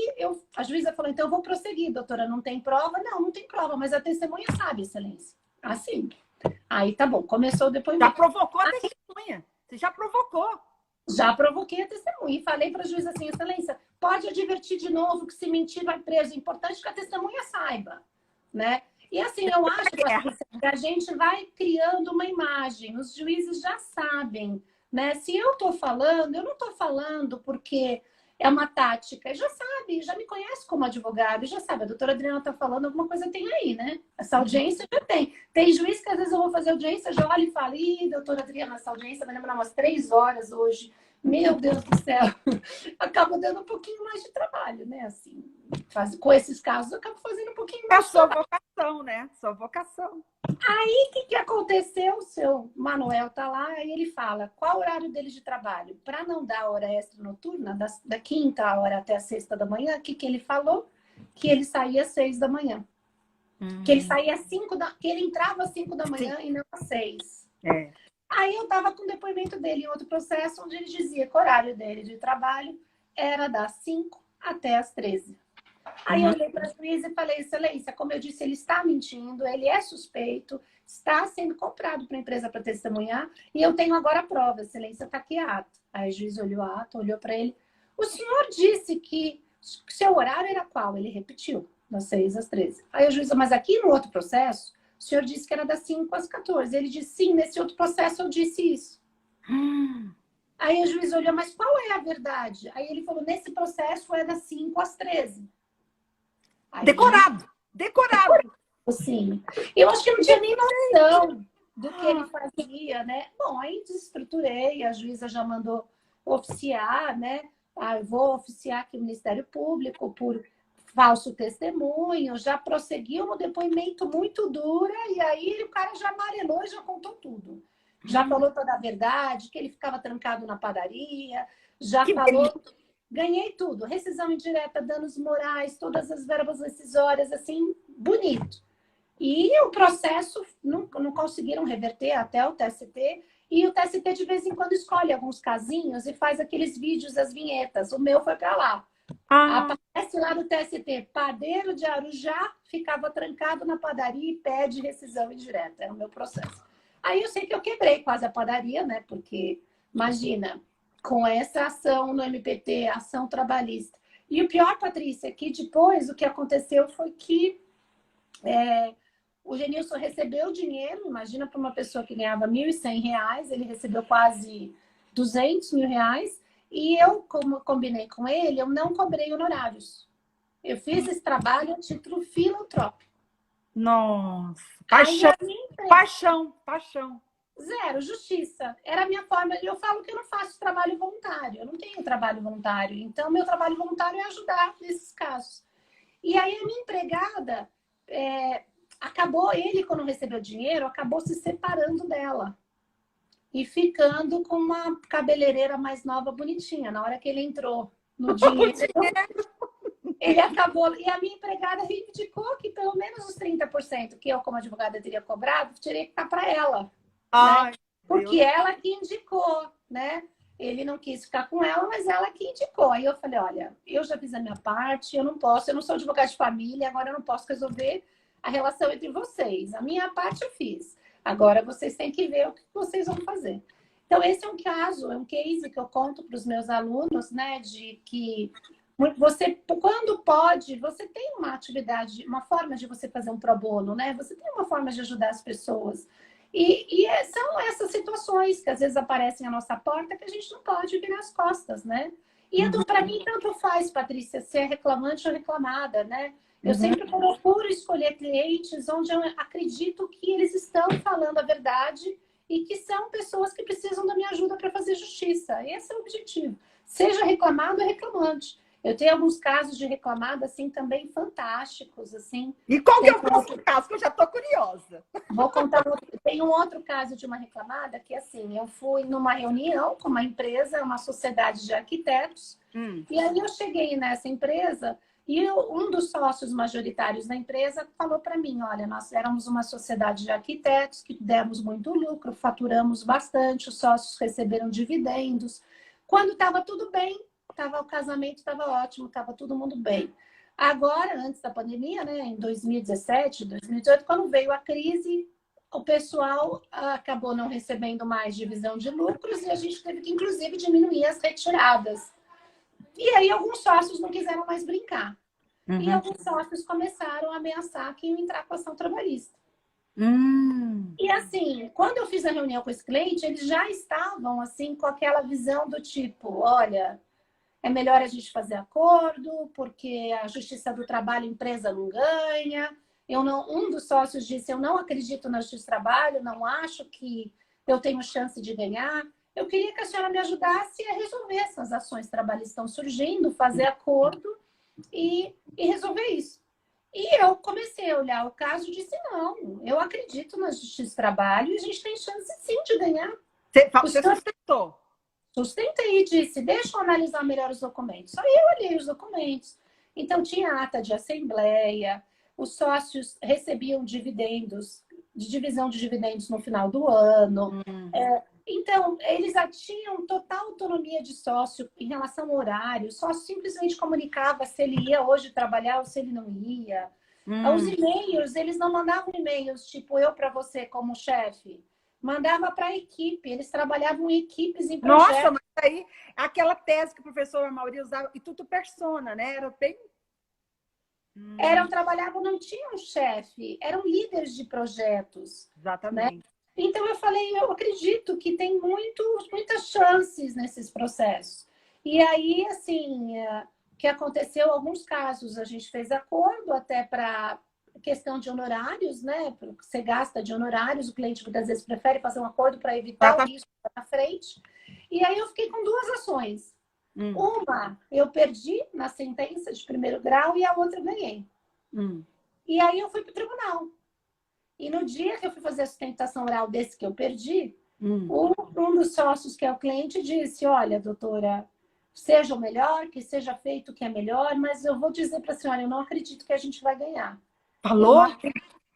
a juíza falou, então eu vou prosseguir, doutora, não tem prova? Não tem prova, mas a testemunha sabe, excelência. Assim. Aí tá bom, começou o depoimento. Já provocou a testemunha. Você já provocou. Já provoquei a testemunha e falei para a juíza assim, excelência, pode advertir de novo que se mentir vai preso. É importante que a testemunha saiba, né? E assim, eu acho que a gente vai criando uma imagem, os juízes já sabem, né? Se eu estou falando, eu não estou falando porque é uma tática. Já sabe, já me conhece como advogado, já sabe, a doutora Adriana está falando, alguma coisa tem aí, né? Essa audiência já tem. Tem juiz que às vezes eu vou fazer audiência, já olha e fala, ih, doutora Adriana, essa audiência vai demorar umas 3 horas hoje. Meu Deus do céu. Acaba dando um pouquinho mais de trabalho, né? Assim, com esses casos, eu acabo fazendo um pouquinho mais de trabalho. É a sua vocação, né? Sua vocação. Aí, o que aconteceu? O seu Manuel tá lá e ele fala, qual o horário dele de trabalho? Para não dar hora extra noturna, da quinta hora até a sexta da manhã, o que ele falou? Que ele saía às 6 da manhã. Que ele saía que ele entrava às 5 da manhã e não às 6. É. Aí eu estava com o depoimento dele em outro processo, onde ele dizia que o horário dele de trabalho era das 5 até as 13. Aí eu olhei para a juíza e falei, excelência, como eu disse, ele está mentindo, ele é suspeito, está sendo comprado para a empresa para testemunhar, e eu tenho agora a prova, excelência, está aqui a ata. Aí o juiz olhou a ata, olhou para ele. O senhor disse que seu horário era qual? Ele repetiu, das 6 às 13. Aí a juíza, mas aqui no outro processo, o senhor disse que era das 5 às 14. Ele disse, sim, nesse outro processo eu disse isso. Aí a juíza olhou, mas qual é a verdade? Aí ele falou, nesse processo é das 5 às 13. Aí, decorado! Sim. Eu acho que não tinha nem noção do que ele fazia, né? Bom, aí desestruturei, a juíza já mandou oficiar, né? Ah, eu vou oficiar aqui o Ministério Público por falso testemunho, já prosseguiu no depoimento muito dura, e aí o cara já amarelou e já contou tudo. Já falou toda a verdade, que ele ficava trancado na padaria, já Que falou... Ganhei tudo, rescisão indireta, danos morais, todas as verbas rescisórias, assim, bonito. E o processo não conseguiram reverter até o TST, e o TST de vez em quando escolhe alguns casinhos e faz aqueles vídeos, as vinhetas. O meu foi para lá. Aparece lá no TST, padeiro de Arujá ficava trancado na padaria e pede rescisão indireta. Era o meu processo. Aí eu sei que eu quebrei quase a padaria, né? Porque, imagina, com essa ação no MPT, ação trabalhista. E o pior, Patrícia, é que depois o que aconteceu foi que o Genilson recebeu dinheiro, imagina para uma pessoa que ganhava R$ 1.100, ele recebeu quase R$ 200.000, e eu, como combinei com ele, eu não cobrei honorários. Eu fiz esse trabalho a título filantrópico. Nossa, paixão, paixão. Zero, justiça. Era a minha forma. Eu falo que eu não faço trabalho voluntário, eu não tenho trabalho voluntário. Então, meu trabalho voluntário é ajudar nesses casos. E aí, a minha empregada, ele, quando recebeu dinheiro, acabou se separando dela. E ficando com uma cabeleireira mais nova, bonitinha. Na hora que ele entrou no dinheiro, ele acabou... E a minha empregada reivindicou que pelo menos os 30% que eu, como advogada, teria cobrado, teria que ficar para ela. Né? Porque ela que indicou, né? Ele não quis ficar com ela, mas ela que indicou. Aí eu falei, olha, eu já fiz a minha parte, eu não posso, eu não sou advogada de família, agora eu não posso resolver a relação entre vocês. A minha parte eu fiz. Agora vocês têm que ver o que vocês vão fazer. Então, esse é um caso, é um case que eu conto para os meus alunos, né? De que você, quando pode, você tem uma atividade, uma forma de você fazer um pro bono, né? Você tem uma forma de ajudar as pessoas. E são essas situações que às vezes aparecem à nossa porta que a gente não pode virar as costas, né? E para mim tanto faz, Patrícia, se é reclamante ou reclamada, né? Eu sempre procuro escolher clientes onde eu acredito que eles estão falando a verdade e que são pessoas que precisam da minha ajuda para fazer justiça. Esse é o objetivo. Seja reclamado ou reclamante. Eu tenho alguns casos de reclamada, assim, também fantásticos, assim. E qual que é o próximo caso, que eu já estou curiosa? Vou contar Tem um outro caso de uma reclamada que, assim, eu fui numa reunião com uma empresa, uma sociedade de arquitetos, e aí eu cheguei nessa empresa e um dos sócios majoritários da empresa falou para mim, olha, nós éramos uma sociedade de arquitetos que demos muito lucro, faturamos bastante, os sócios receberam dividendos. Quando estava tudo bem, o casamento estava ótimo, estava todo mundo bem. Agora, antes da pandemia, né, em 2017, 2018, quando veio a crise, o pessoal acabou não recebendo mais divisão de lucros e a gente teve que, inclusive, diminuir as retiradas. E aí, alguns sócios não quiseram mais brincar. E alguns sócios começaram a ameaçar que iam entrar com ação trabalhista. E assim, quando eu fiz a reunião com esse cliente, eles já estavam assim com aquela visão do tipo, olha, é melhor a gente fazer acordo, porque a justiça do trabalho a empresa não ganha. Um dos sócios disse, eu não acredito na justiça do trabalho, não acho que eu tenho chance de ganhar. Eu queria que a senhora me ajudasse a resolver essas ações trabalhistas que estão surgindo, fazer acordo e resolver isso. E eu comecei a olhar o caso e disse, não, eu acredito na justiça do trabalho e a gente tem chance sim de ganhar. Você sustentou? Sustentei e disse, deixa eu analisar melhor os documentos. Aí eu olhei os documentos. Então, tinha ata de assembleia, os sócios recebiam dividendos, de divisão de dividendos no final do ano. Então, eles tinham total autonomia de sócio em relação ao horário. O sócio simplesmente comunicava se ele ia hoje trabalhar ou se ele não ia. Os e-mails, eles não mandavam e-mails tipo eu para você como chefe. Mandava para a equipe. Eles trabalhavam em equipes, em projetos. Nossa, mas aí aquela tese que o professor Mauri usava, e tudo persona, né? Era bem... Trabalhavam, não tinham chefe. Eram líderes de projetos. Exatamente. Né? Então, eu falei, eu acredito que tem muitas chances nesses processos. E aí, assim, o que aconteceu, alguns casos, a gente fez acordo até para questão de honorários, né? Você gasta de honorários, o cliente muitas vezes prefere fazer um acordo para evitar o risco na frente. E aí eu fiquei com duas ações. Uma, eu perdi na sentença de primeiro grau e a outra eu ganhei. E aí eu fui para o tribunal. E no dia que eu fui fazer a sustentação oral desse que eu perdi, um dos sócios, que é o cliente, disse, olha, doutora, seja o melhor, que seja feito o que é melhor, mas eu vou dizer para a senhora, eu não acredito que a gente vai ganhar. Falou?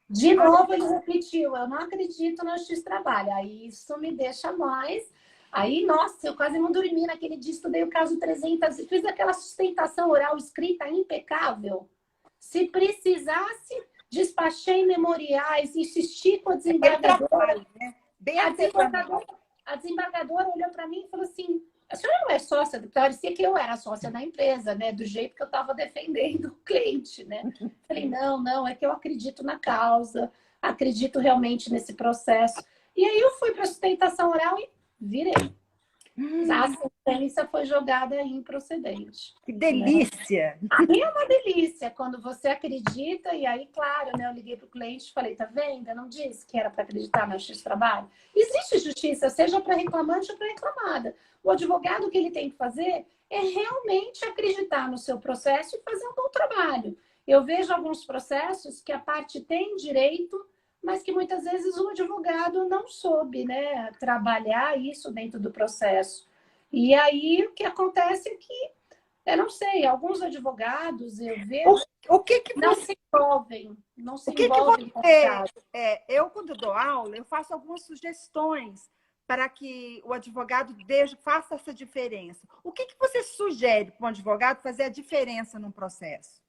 De novo ele repetiu, eu não acredito no X-Trabalho. Aí isso me deixa mais... Aí, nossa, eu quase não dormi naquele dia, estudei o caso 300, fiz aquela sustentação oral escrita impecável. Se precisasse, despachei memoriais, insisti com a desembargadora. Né? A desembargadora olhou para mim e falou assim, a senhora não é sócia? Parecia que eu era sócia da empresa, né? Do jeito que eu estava defendendo o cliente, né? Falei, não, é que eu acredito na causa, acredito realmente nesse processo. E aí eu fui para a sustentação oral e virei. A sentença foi jogada improcedente. Que delícia! Né? Aí é uma delícia, quando você acredita, e aí, claro, né, eu liguei para o cliente e falei, tá vendo? Eu não disse que era para acreditar no X-Trabalho. Existe justiça, seja para reclamante ou para reclamada. O advogado, o que ele tem que fazer é realmente acreditar no seu processo e fazer um bom trabalho. Eu vejo alguns processos que a parte tem direito, mas que muitas vezes o advogado não soube, né, trabalhar isso dentro do processo. E aí o que acontece é que, eu não sei, alguns advogados, eu vejo, o que não você... se envolvem, não se o que envolvem com o caso. Eu, quando dou aula, eu faço algumas sugestões para que o advogado faça essa diferença. O que você sugere para um advogado fazer a diferença num processo?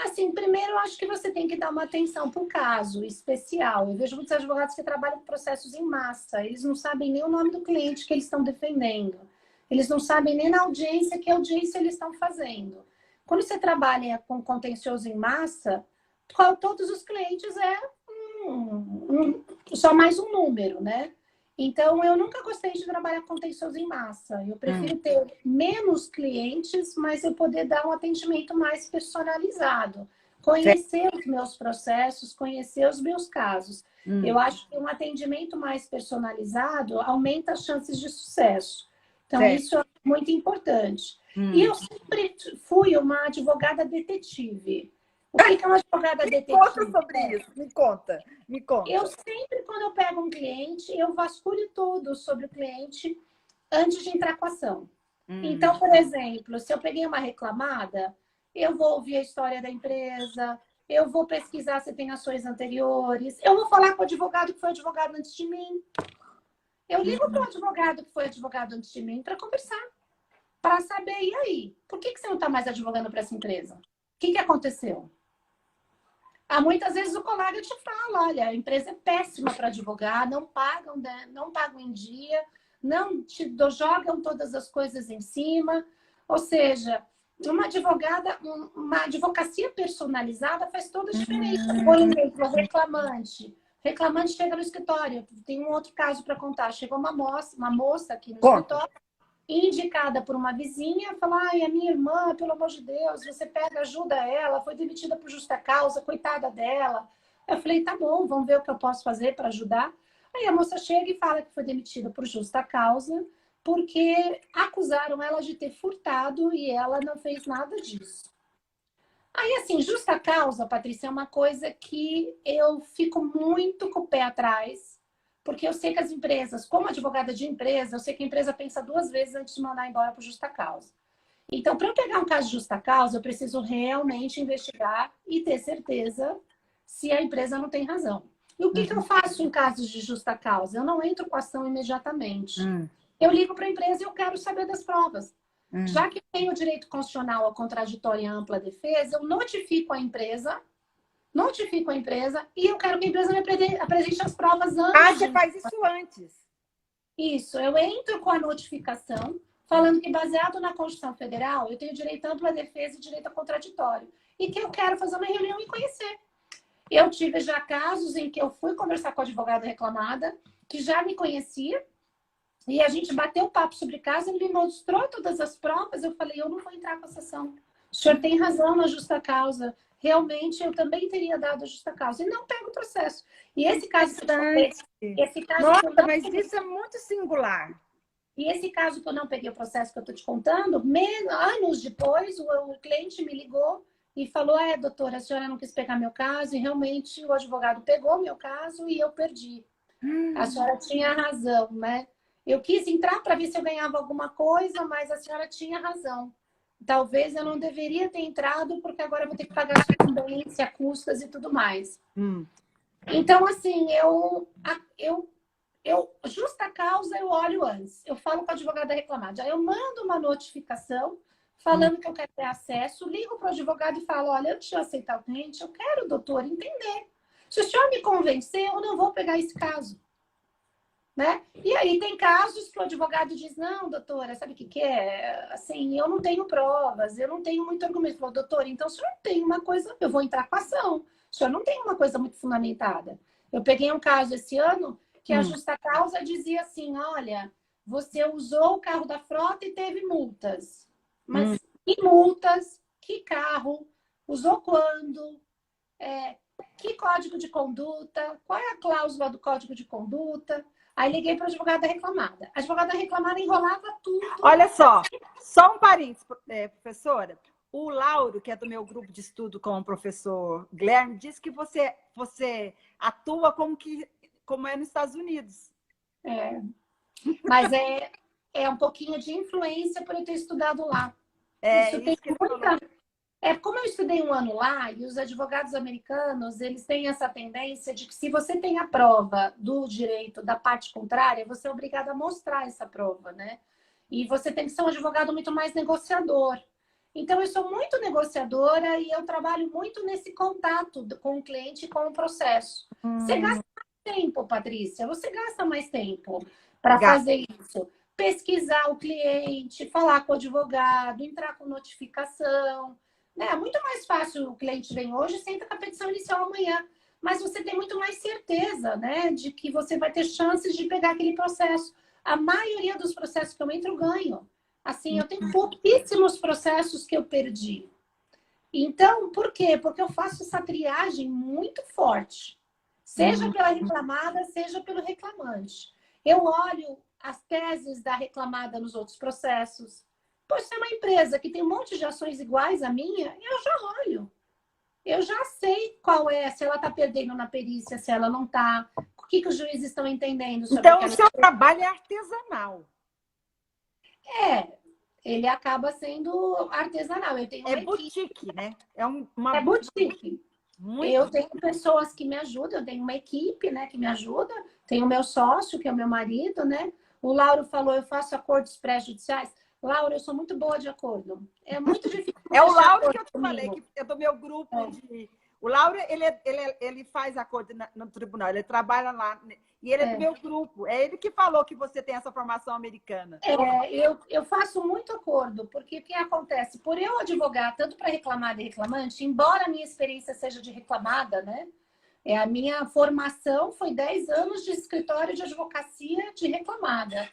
Assim, primeiro, eu acho que você tem que dar uma atenção para o caso especial. Eu vejo muitos advogados que trabalham com processos em massa. Eles não sabem nem o nome do cliente que eles estão defendendo. Eles não sabem nem na audiência que audiência eles estão fazendo. Quando você trabalha com contencioso em massa, todos os clientes é só mais um número, né? Então, eu nunca gostei de trabalhar contencioso em massa. Eu prefiro ter menos clientes, mas eu poder dar um atendimento mais personalizado. Conhecer os meus processos, conhecer os meus casos. Eu acho que um atendimento mais personalizado aumenta as chances de sucesso. Então, isso é muito importante. E eu sempre fui uma advogada detetive. O que é uma advogada detetive? Me conta sobre isso, me conta. Eu sempre, quando eu pego um cliente, eu vasculho tudo sobre o cliente antes de entrar com a ação. Então, por exemplo, se eu peguei uma reclamada, eu vou ouvir a história da empresa, eu vou pesquisar se tem ações anteriores, eu vou falar com o advogado que foi advogado antes de mim. Eu ligo para o advogado que foi advogado antes de mim para conversar, para saber, e aí? Por que você não está mais advogando para essa empresa? O que aconteceu? Muitas vezes o colega te fala, olha, a empresa é péssima para advogar, não pagam, né? Não pagam em dia, não te jogam todas as coisas em cima. Ou seja, uma advocacia personalizada faz toda a diferença. Por exemplo, o reclamante. Reclamante chega no escritório. Tem um outro caso para contar. Chegou uma moça aqui no escritório, indicada por uma vizinha, falar, ai, a minha irmã, pelo amor de Deus, você pega, ajuda ela, foi demitida por justa causa, coitada dela. Eu falei, tá bom, vamos ver o que eu posso fazer para ajudar. Aí a moça chega e fala que foi demitida por justa causa, porque acusaram ela de ter furtado e ela não fez nada disso. Aí, assim, justa causa, Patrícia, é uma coisa que eu fico muito com o pé atrás, porque eu sei que as empresas, como advogada de empresa, eu sei que a empresa pensa duas vezes antes de mandar embora por justa causa. Então, para eu pegar um caso de justa causa, eu preciso realmente investigar e ter certeza se a empresa não tem razão. E o que eu faço em casos de justa causa? Eu não entro com a ação imediatamente. Eu ligo para a empresa e eu quero saber das provas. Já que tem o direito constitucional à contraditória e ampla defesa, eu notifico a empresa e eu quero que a empresa me apresente as provas antes. Você faz isso antes. Isso, eu entro com a notificação, falando que baseado na Constituição Federal, eu tenho direito à ampla defesa e direito a contraditório. E que eu quero fazer uma reunião e conhecer. Eu tive já casos em que eu fui conversar com a advogada reclamada, que já me conhecia, e a gente bateu papo sobre o caso, ele me mostrou todas as provas, eu falei, eu não vou entrar com essa ação. O senhor tem razão na justa causa. Realmente, eu também teria dado a justa causa. E não pego o processo. E esse caso que eu falei, Nossa, mas isso é muito singular. E esse caso que eu não peguei o processo que eu estou te contando, anos depois, o cliente me ligou e falou, doutora, a senhora não quis pegar meu caso, e realmente o advogado pegou meu caso e eu perdi. A senhora tinha razão, né? Eu quis entrar para ver se eu ganhava alguma coisa, mas a senhora tinha razão. Talvez eu não deveria ter entrado, porque agora eu vou ter que pagar sucumbência, custas e tudo mais. Então, assim, justa causa, eu olho antes. Eu falo com a advogada reclamada. Aí eu mando uma notificação falando que eu quero ter acesso, ligo para o advogado e falo, olha, antes de eu aceitar o cliente, eu quero, doutor, entender. Se o senhor me convencer, eu não vou pegar esse caso. Né? E aí tem casos que o advogado diz, não, doutora, sabe o que é? Assim, eu não tenho provas, eu não tenho muito argumento. Falou, doutora, então o senhor tem uma coisa, eu vou entrar com a ação. O senhor não tem uma coisa muito fundamentada. Eu peguei um caso esse ano que a justa causa dizia assim, olha, você usou o carro da frota e teve multas. Mas que multas? Que carro? Usou quando? Que código de conduta? Qual é a cláusula do código de conduta? Aí liguei para a advogada reclamada. A advogada reclamada enrolava tudo. Olha só um parênteses, professora. O Lauro, que é do meu grupo de estudo com o professor Guilherme, disse que você atua como é nos Estados Unidos. Mas é um pouquinho de influência por eu ter estudado lá. Isso tem muita... como eu estudei um ano lá, e os advogados americanos, eles têm essa tendência de que se você tem a prova do direito da parte contrária, você é obrigado a mostrar essa prova, né? E você tem que ser um advogado muito mais negociador. Então, eu sou muito negociadora e eu trabalho muito nesse contato com o cliente e com o processo. Você gasta mais tempo, Patrícia, você gasta mais tempo para fazer isso. Pesquisar o cliente, falar com o advogado, entrar com notificação. É muito mais fácil, o cliente vem hoje, você entra com a petição inicial amanhã. Mas você tem muito mais certeza, né, de que você vai ter chances de pegar aquele processo. A maioria dos processos que eu entro, eu ganho. Assim, eu tenho pouquíssimos processos que eu perdi. Então, por quê? Porque eu faço essa triagem muito forte. Seja pela reclamada, seja pelo reclamante. Eu olho as teses da reclamada nos outros processos. Pode ser uma empresa que tem um monte de ações iguais à minha, eu já olho. Eu já sei qual é, se ela está perdendo na perícia, se ela não está, o que os juízes estão entendendo sobre Então, o seu trabalho é artesanal. Ele acaba sendo artesanal. Eu tenho uma boutique, né? É boutique. Eu tenho pessoas que me ajudam, eu tenho uma equipe, né, que me ajuda. Tenho o meu sócio, que é o meu marido, né? O Lauro falou, eu faço acordos pré-judiciais. Laura, eu sou muito boa de acordo. É muito difícil. É o Lauro que eu te falei, que é do meu grupo de... O Lauro, ele faz acordo no tribunal, ele trabalha lá, e ele é do meu grupo. É ele que falou que você tem essa formação americana. Eu faço muito acordo, porque o que acontece? Por eu advogar tanto para reclamada e reclamante, embora a minha experiência seja de reclamada, né? A minha formação foi 10 anos de escritório de advocacia de reclamada.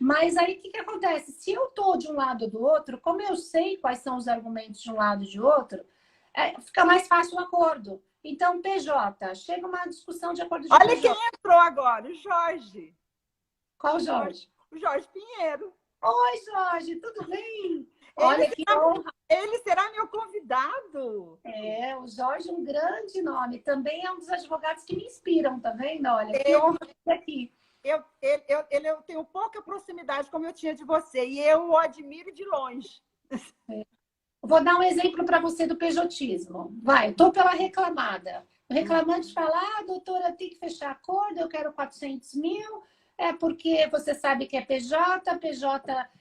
Mas aí, o que acontece? Se eu estou de um lado ou do outro, como eu sei quais são os argumentos de um lado e de outro, fica mais fácil o acordo. Então, PJ, chega uma discussão de acordo de Olha PJ. quem entrou agora, o Jorge. Qual Jorge? O Jorge Pinheiro. Oi, Jorge, tudo bem? Olha que honra. Ele será meu convidado. O Jorge é um grande nome. Também é um dos advogados que me inspiram, tá vendo? Olha, que honra ter aqui. Eu tenho pouca proximidade como eu tinha de você, e eu o admiro de longe. Vou dar um exemplo para você do pejotismo. Vai, estou pela reclamada. O reclamante fala, doutora, tem que fechar acordo, eu quero 400 mil, porque você sabe que é PJ,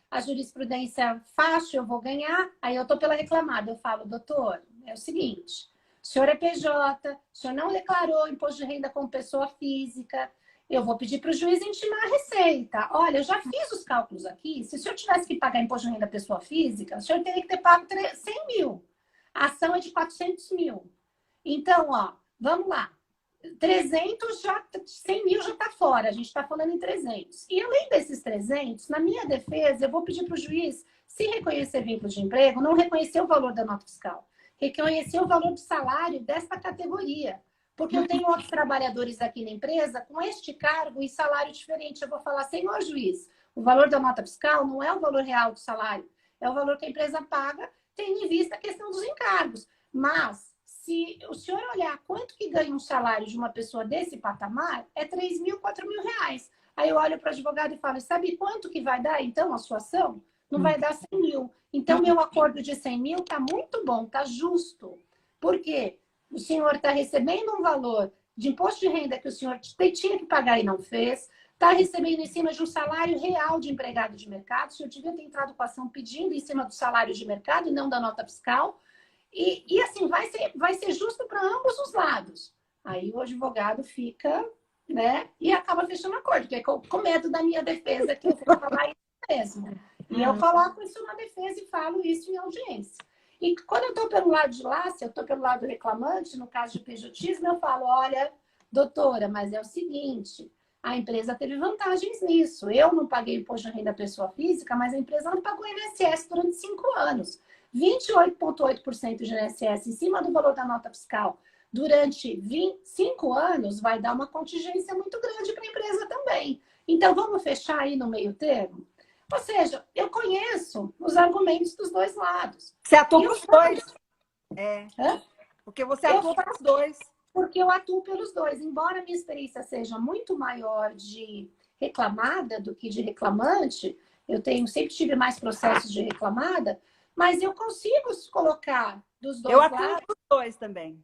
a jurisprudência fácil, eu vou ganhar. Aí eu estou pela reclamada, eu falo, doutor, é o seguinte, o senhor é PJ, o senhor não declarou imposto de renda como pessoa física, eu vou pedir para o juiz intimar a receita. Olha, eu já fiz os cálculos aqui. Se o senhor tivesse que pagar imposto de renda pessoa física, o senhor teria que ter pago 100 mil. A ação é de 400 mil. Então, vamos lá. 300 já, 100 mil já está fora. A gente está falando em 300. E além desses 300, na minha defesa, eu vou pedir para o juiz, se reconhecer vínculo de emprego, não reconhecer o valor da nota fiscal. Reconhecer o valor do salário desta categoria. Porque eu tenho outros trabalhadores aqui na empresa com este cargo e salário diferente. Eu vou falar, senhor juiz, O valor da nota fiscal não é o valor real do salário, é o valor que a empresa paga, tendo em vista a questão dos encargos. Mas, se o senhor olhar quanto que ganha um salário de uma pessoa desse patamar, é 3 mil, 4 mil reais. Aí eu olho para o advogado e falo, sabe quanto que vai dar, então, a sua ação? Não vai dar 100 mil. Então, meu acordo de 100 mil está muito bom, está justo. Por quê? O senhor está recebendo um valor de imposto de renda que o senhor tinha que pagar e não fez, está recebendo em cima de um salário real de empregado de mercado, o senhor devia ter entrado com a ação pedindo em cima do salário de mercado e não da nota fiscal, e assim, vai ser justo para ambos os lados. Aí o advogado fica, né, e acaba fechando acordo, porque com medo da minha defesa, que eu vou falar isso mesmo. E eu coloco isso na defesa e falo isso em audiência. E quando eu estou pelo lado de lá, se eu estou pelo lado do reclamante, no caso de pejotismo, eu falo, olha, doutora, mas é o seguinte, a empresa teve vantagens nisso. Eu não paguei imposto de renda da pessoa física, mas a empresa não pagou INSS durante 5 anos. 28,8% de INSS em cima do valor da nota fiscal durante 25 anos vai dar uma contingência muito grande para a empresa também. Então, vamos fechar aí no meio termo? Ou seja, eu conheço os argumentos dos dois lados. Você atua para os dois. Porque você atua para os dois. Porque eu atuo pelos dois. Embora a minha experiência seja muito maior de reclamada do que de reclamante, sempre tive mais processos de reclamada, mas eu consigo colocar dos dois lados. Eu atuo para os dois também.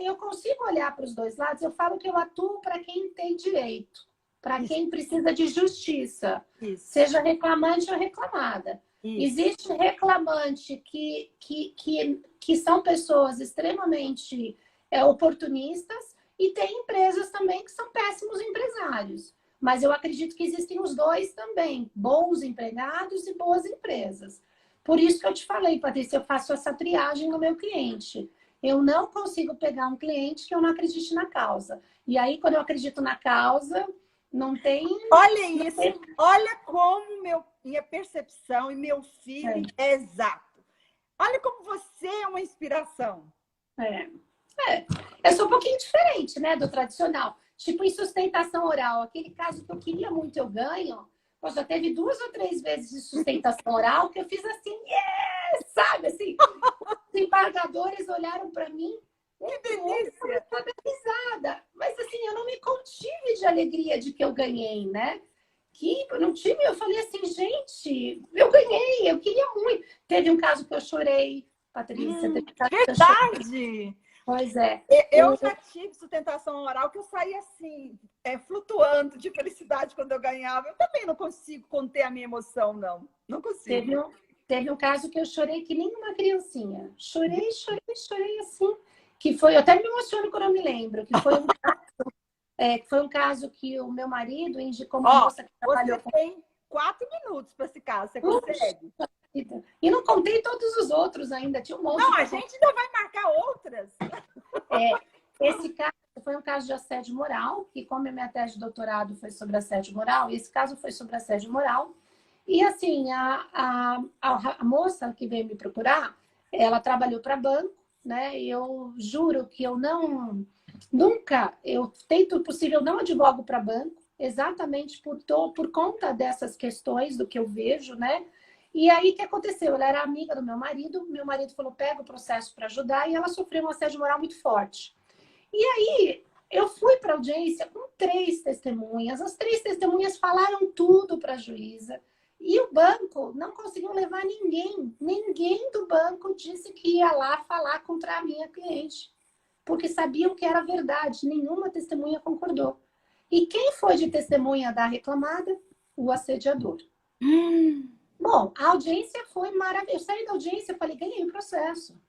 Eu consigo olhar para os dois lados. Eu falo que eu atuo para quem tem direito, para quem precisa de justiça, seja reclamante ou reclamada. Existe reclamante que são pessoas extremamente oportunistas e tem empresas também que são péssimos empresários. Mas eu acredito que existem os dois também, bons empregados e boas empresas. Por isso que eu te falei, Patrícia, eu faço essa triagem no meu cliente. Eu não consigo pegar um cliente que eu não acredite na causa. E aí, quando eu acredito na causa, não tem... Olha isso, olha como minha percepção e meu feeling é exato. Olha como você é uma inspiração. Eu sou um pouquinho diferente, né, do tradicional. Tipo, em sustentação oral, aquele caso que eu queria muito, eu ganho. Pô, já teve 2 ou 3 vezes de sustentação oral que eu fiz assim, sabe, assim. Os embargadores olharam para mim. Que delícia! Risada. Mas assim, eu não me contive de alegria de que eu ganhei, né? Que não tive, eu falei assim, gente, eu ganhei, eu queria muito. Teve um caso que eu chorei, Patrícia. Verdade! Pois é. Eu já tive sustentação oral que eu saí assim, flutuando de felicidade quando eu ganhava. Eu também não consigo conter a minha emoção, não. Não consigo. Teve um caso que eu chorei que nem uma criancinha. Chorei assim. Que foi, eu até me emociono quando eu me lembro, que foi um caso que o meu marido indicou uma moça que trabalhou com... Você tem 4 minutos para esse caso, você consegue? E não contei todos os outros ainda, tinha um monte. Não, a gente ainda vai marcar outras. Esse caso foi um caso de assédio moral, que como a minha tese de doutorado foi sobre assédio moral, e esse caso foi sobre assédio moral. E assim, a moça que veio me procurar, ela trabalhou para banco, né? E eu juro que eu eu tento o possível, não advogo para banco, exatamente por conta dessas questões do que eu vejo, né? E aí, o que aconteceu? Ela era amiga do meu marido falou, pega o processo para ajudar, e ela sofreu um assédio moral muito forte. E aí, eu fui para a audiência com 3 testemunhas, as 3 testemunhas falaram tudo para a juíza, e o banco não conseguiu levar ninguém do banco disse que ia lá falar contra a minha cliente, porque sabiam que era verdade, nenhuma testemunha concordou. E quem foi de testemunha da reclamada? O assediador. Bom, a audiência foi maravilhosa. Eu saí da audiência e falei, ganhei o processo.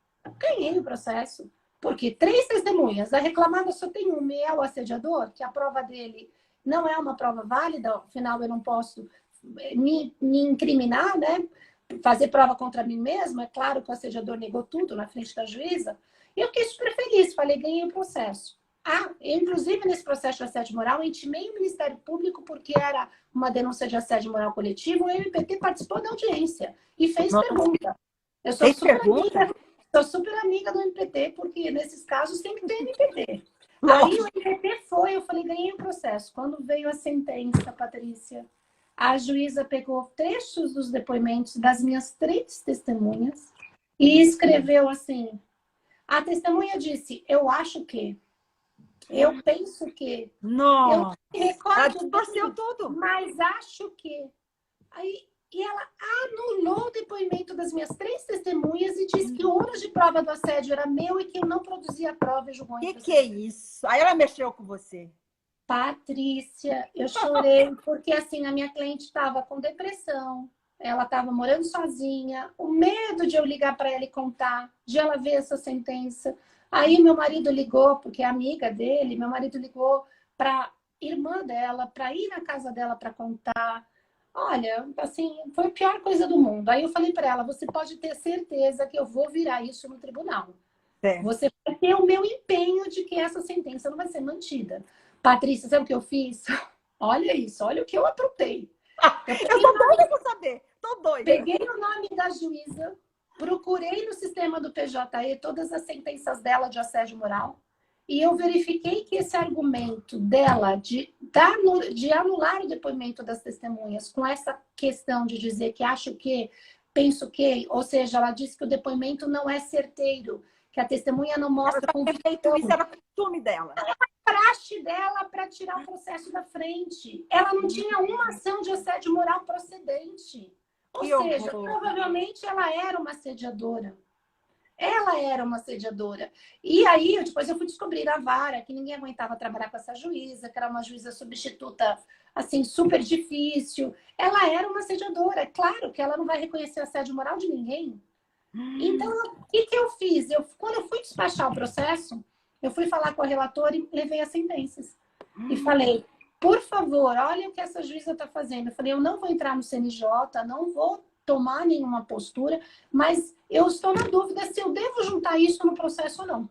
Porque 3 testemunhas, a reclamada só tem uma, e é o assediador, que a prova dele não é uma prova válida, afinal eu não posso me incriminar, né? Fazer prova contra mim mesma. É claro que o assediador negou tudo na frente da juíza. E eu fiquei super feliz, falei, ganhei o processo. Inclusive, nesse processo de assédio moral, eu intimei o Ministério Público porque era uma denúncia de assédio moral coletivo. O MPT participou da audiência e fez pergunta. Eu sou super amiga do MPT, porque nesses casos sempre tem MPT. Aí o MPT eu falei, ganhei o processo. Quando veio a sentença, Patrícia, A juíza pegou trechos dos depoimentos das minhas 3 testemunhas e escreveu assim: a testemunha disse, eu acho que, eu penso que, eu não Nossa, me ela recordo distorceu bem, tudo. mas acho que. Aí, e ela anulou o depoimento das minhas 3 testemunhas e disse que o ônus de prova do assédio era meu e que eu não produzia a prova e julgou Que é isso? Aí ela mexeu com você. Patrícia, eu chorei porque assim a minha cliente estava com depressão, ela estava morando sozinha, o medo de eu ligar para ela e contar, de ela ver essa sentença. Aí meu marido ligou, porque é amiga dele, meu marido ligou para irmã dela, para ir na casa dela para contar. Olha, assim, foi a pior coisa do mundo. Aí eu falei para ela, você pode ter certeza que eu vou virar isso no tribunal. Certo. Você vai ter o meu empenho de que essa sentença não vai ser mantida. Patrícia, sabe o que eu fiz? Olha isso, olha o que eu aprontei. Eu tô doida pra saber. Tô doida. Peguei o nome da juíza, procurei no sistema do PJE todas as sentenças dela de assédio moral e eu verifiquei que esse argumento dela de anular o depoimento das testemunhas com essa questão de dizer que acho que, penso que, ou seja, ela disse que o depoimento não é certeiro, que a testemunha não mostra Feito isso era costume dela. praxe dela para tirar o processo da frente. Ela não tinha uma ação de assédio moral procedente. Ou seja, provavelmente ela era uma assediadora. Ela era uma assediadora. E aí, depois eu fui descobrir na vara que ninguém aguentava trabalhar com essa juíza, que era uma juíza substituta, assim, super difícil. Ela era uma assediadora. É claro que ela não vai reconhecer assédio moral de ninguém. Então, o que eu fiz? Quando eu fui despachar o processo, eu fui falar com a relatora e levei as sentenças. E falei, por favor, olha o que essa juíza está fazendo. Eu falei, eu não vou entrar no CNJ, não vou tomar nenhuma postura, mas eu estou na dúvida se eu devo juntar isso no processo ou não.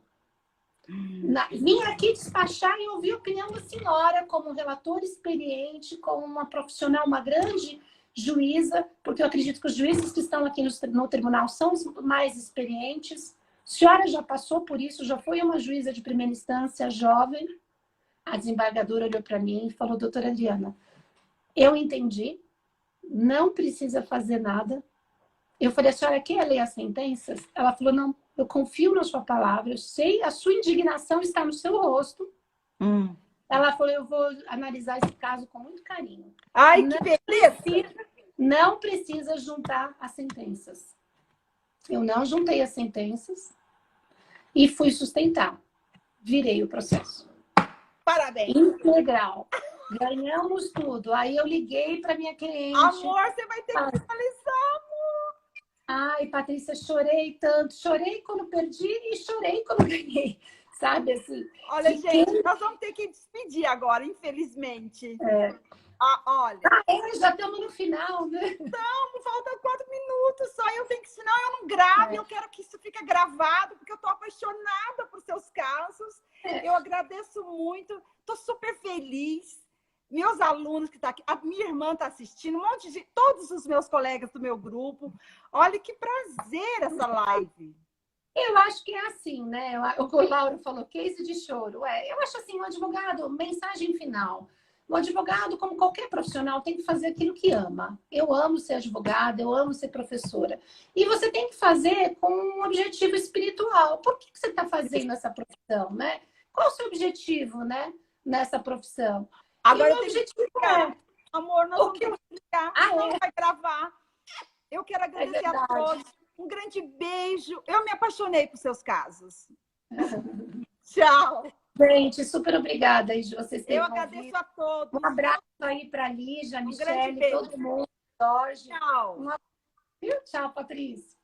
Vim aqui despachar e ouvir a opinião da senhora como relatora experiente, como uma profissional, uma grande juíza, porque eu acredito que os juízes que estão aqui no tribunal são os mais experientes. A senhora já passou por isso, já foi uma juíza de primeira instância, jovem. A desembargadora olhou para mim e falou, doutora Adriana, eu entendi, não precisa fazer nada. Eu falei, a senhora quer ler as sentenças? Ela falou, não, eu confio na sua palavra, eu sei, a sua indignação está no seu rosto. Ela falou, eu vou analisar esse caso com muito carinho. Ai, não, que beleza! Não precisa juntar as sentenças. Eu não juntei as sentenças e fui sustentar. Virei o processo. Parabéns! Integral. Ganhamos tudo. Aí eu liguei para minha cliente. Amor, você vai ter que finalizar, amor! Ai, Patrícia, chorei tanto. Chorei quando perdi e chorei quando ganhei. Sabe assim? Olha, gente, nós vamos ter que despedir agora, infelizmente. Olha. Já estamos no final, né? Não, faltam 4 minutos só. Eu tenho que, senão eu não gravo. Eu quero que isso fique gravado, porque eu tô apaixonada por seus casos. Eu agradeço muito. Tô super feliz. Meus alunos que estão aqui, a minha irmã está assistindo, um monte de todos os meus colegas do meu grupo. Olha que prazer essa live. Eu acho que é assim, né? O Lauro falou, case de choro. Eu acho assim, o advogado, mensagem final. O advogado, como qualquer profissional, tem que fazer aquilo que ama. Eu amo ser advogada, eu amo ser professora. E você tem que fazer com um objetivo espiritual. Por que você está fazendo essa profissão, né? Qual o seu objetivo, né? Nessa profissão? Agora eu tenho que explicar. Amor, nós vamos explicar. Não vai gravar. Eu quero agradecer a todos. Um grande beijo. Eu me apaixonei por seus casos. Tchau. Gente, super obrigada aí de vocês terem Eu agradeço a todos. Um abraço aí para a Lígia, Michele, todo mundo, Jorge. Tchau. Tchau, Patrícia.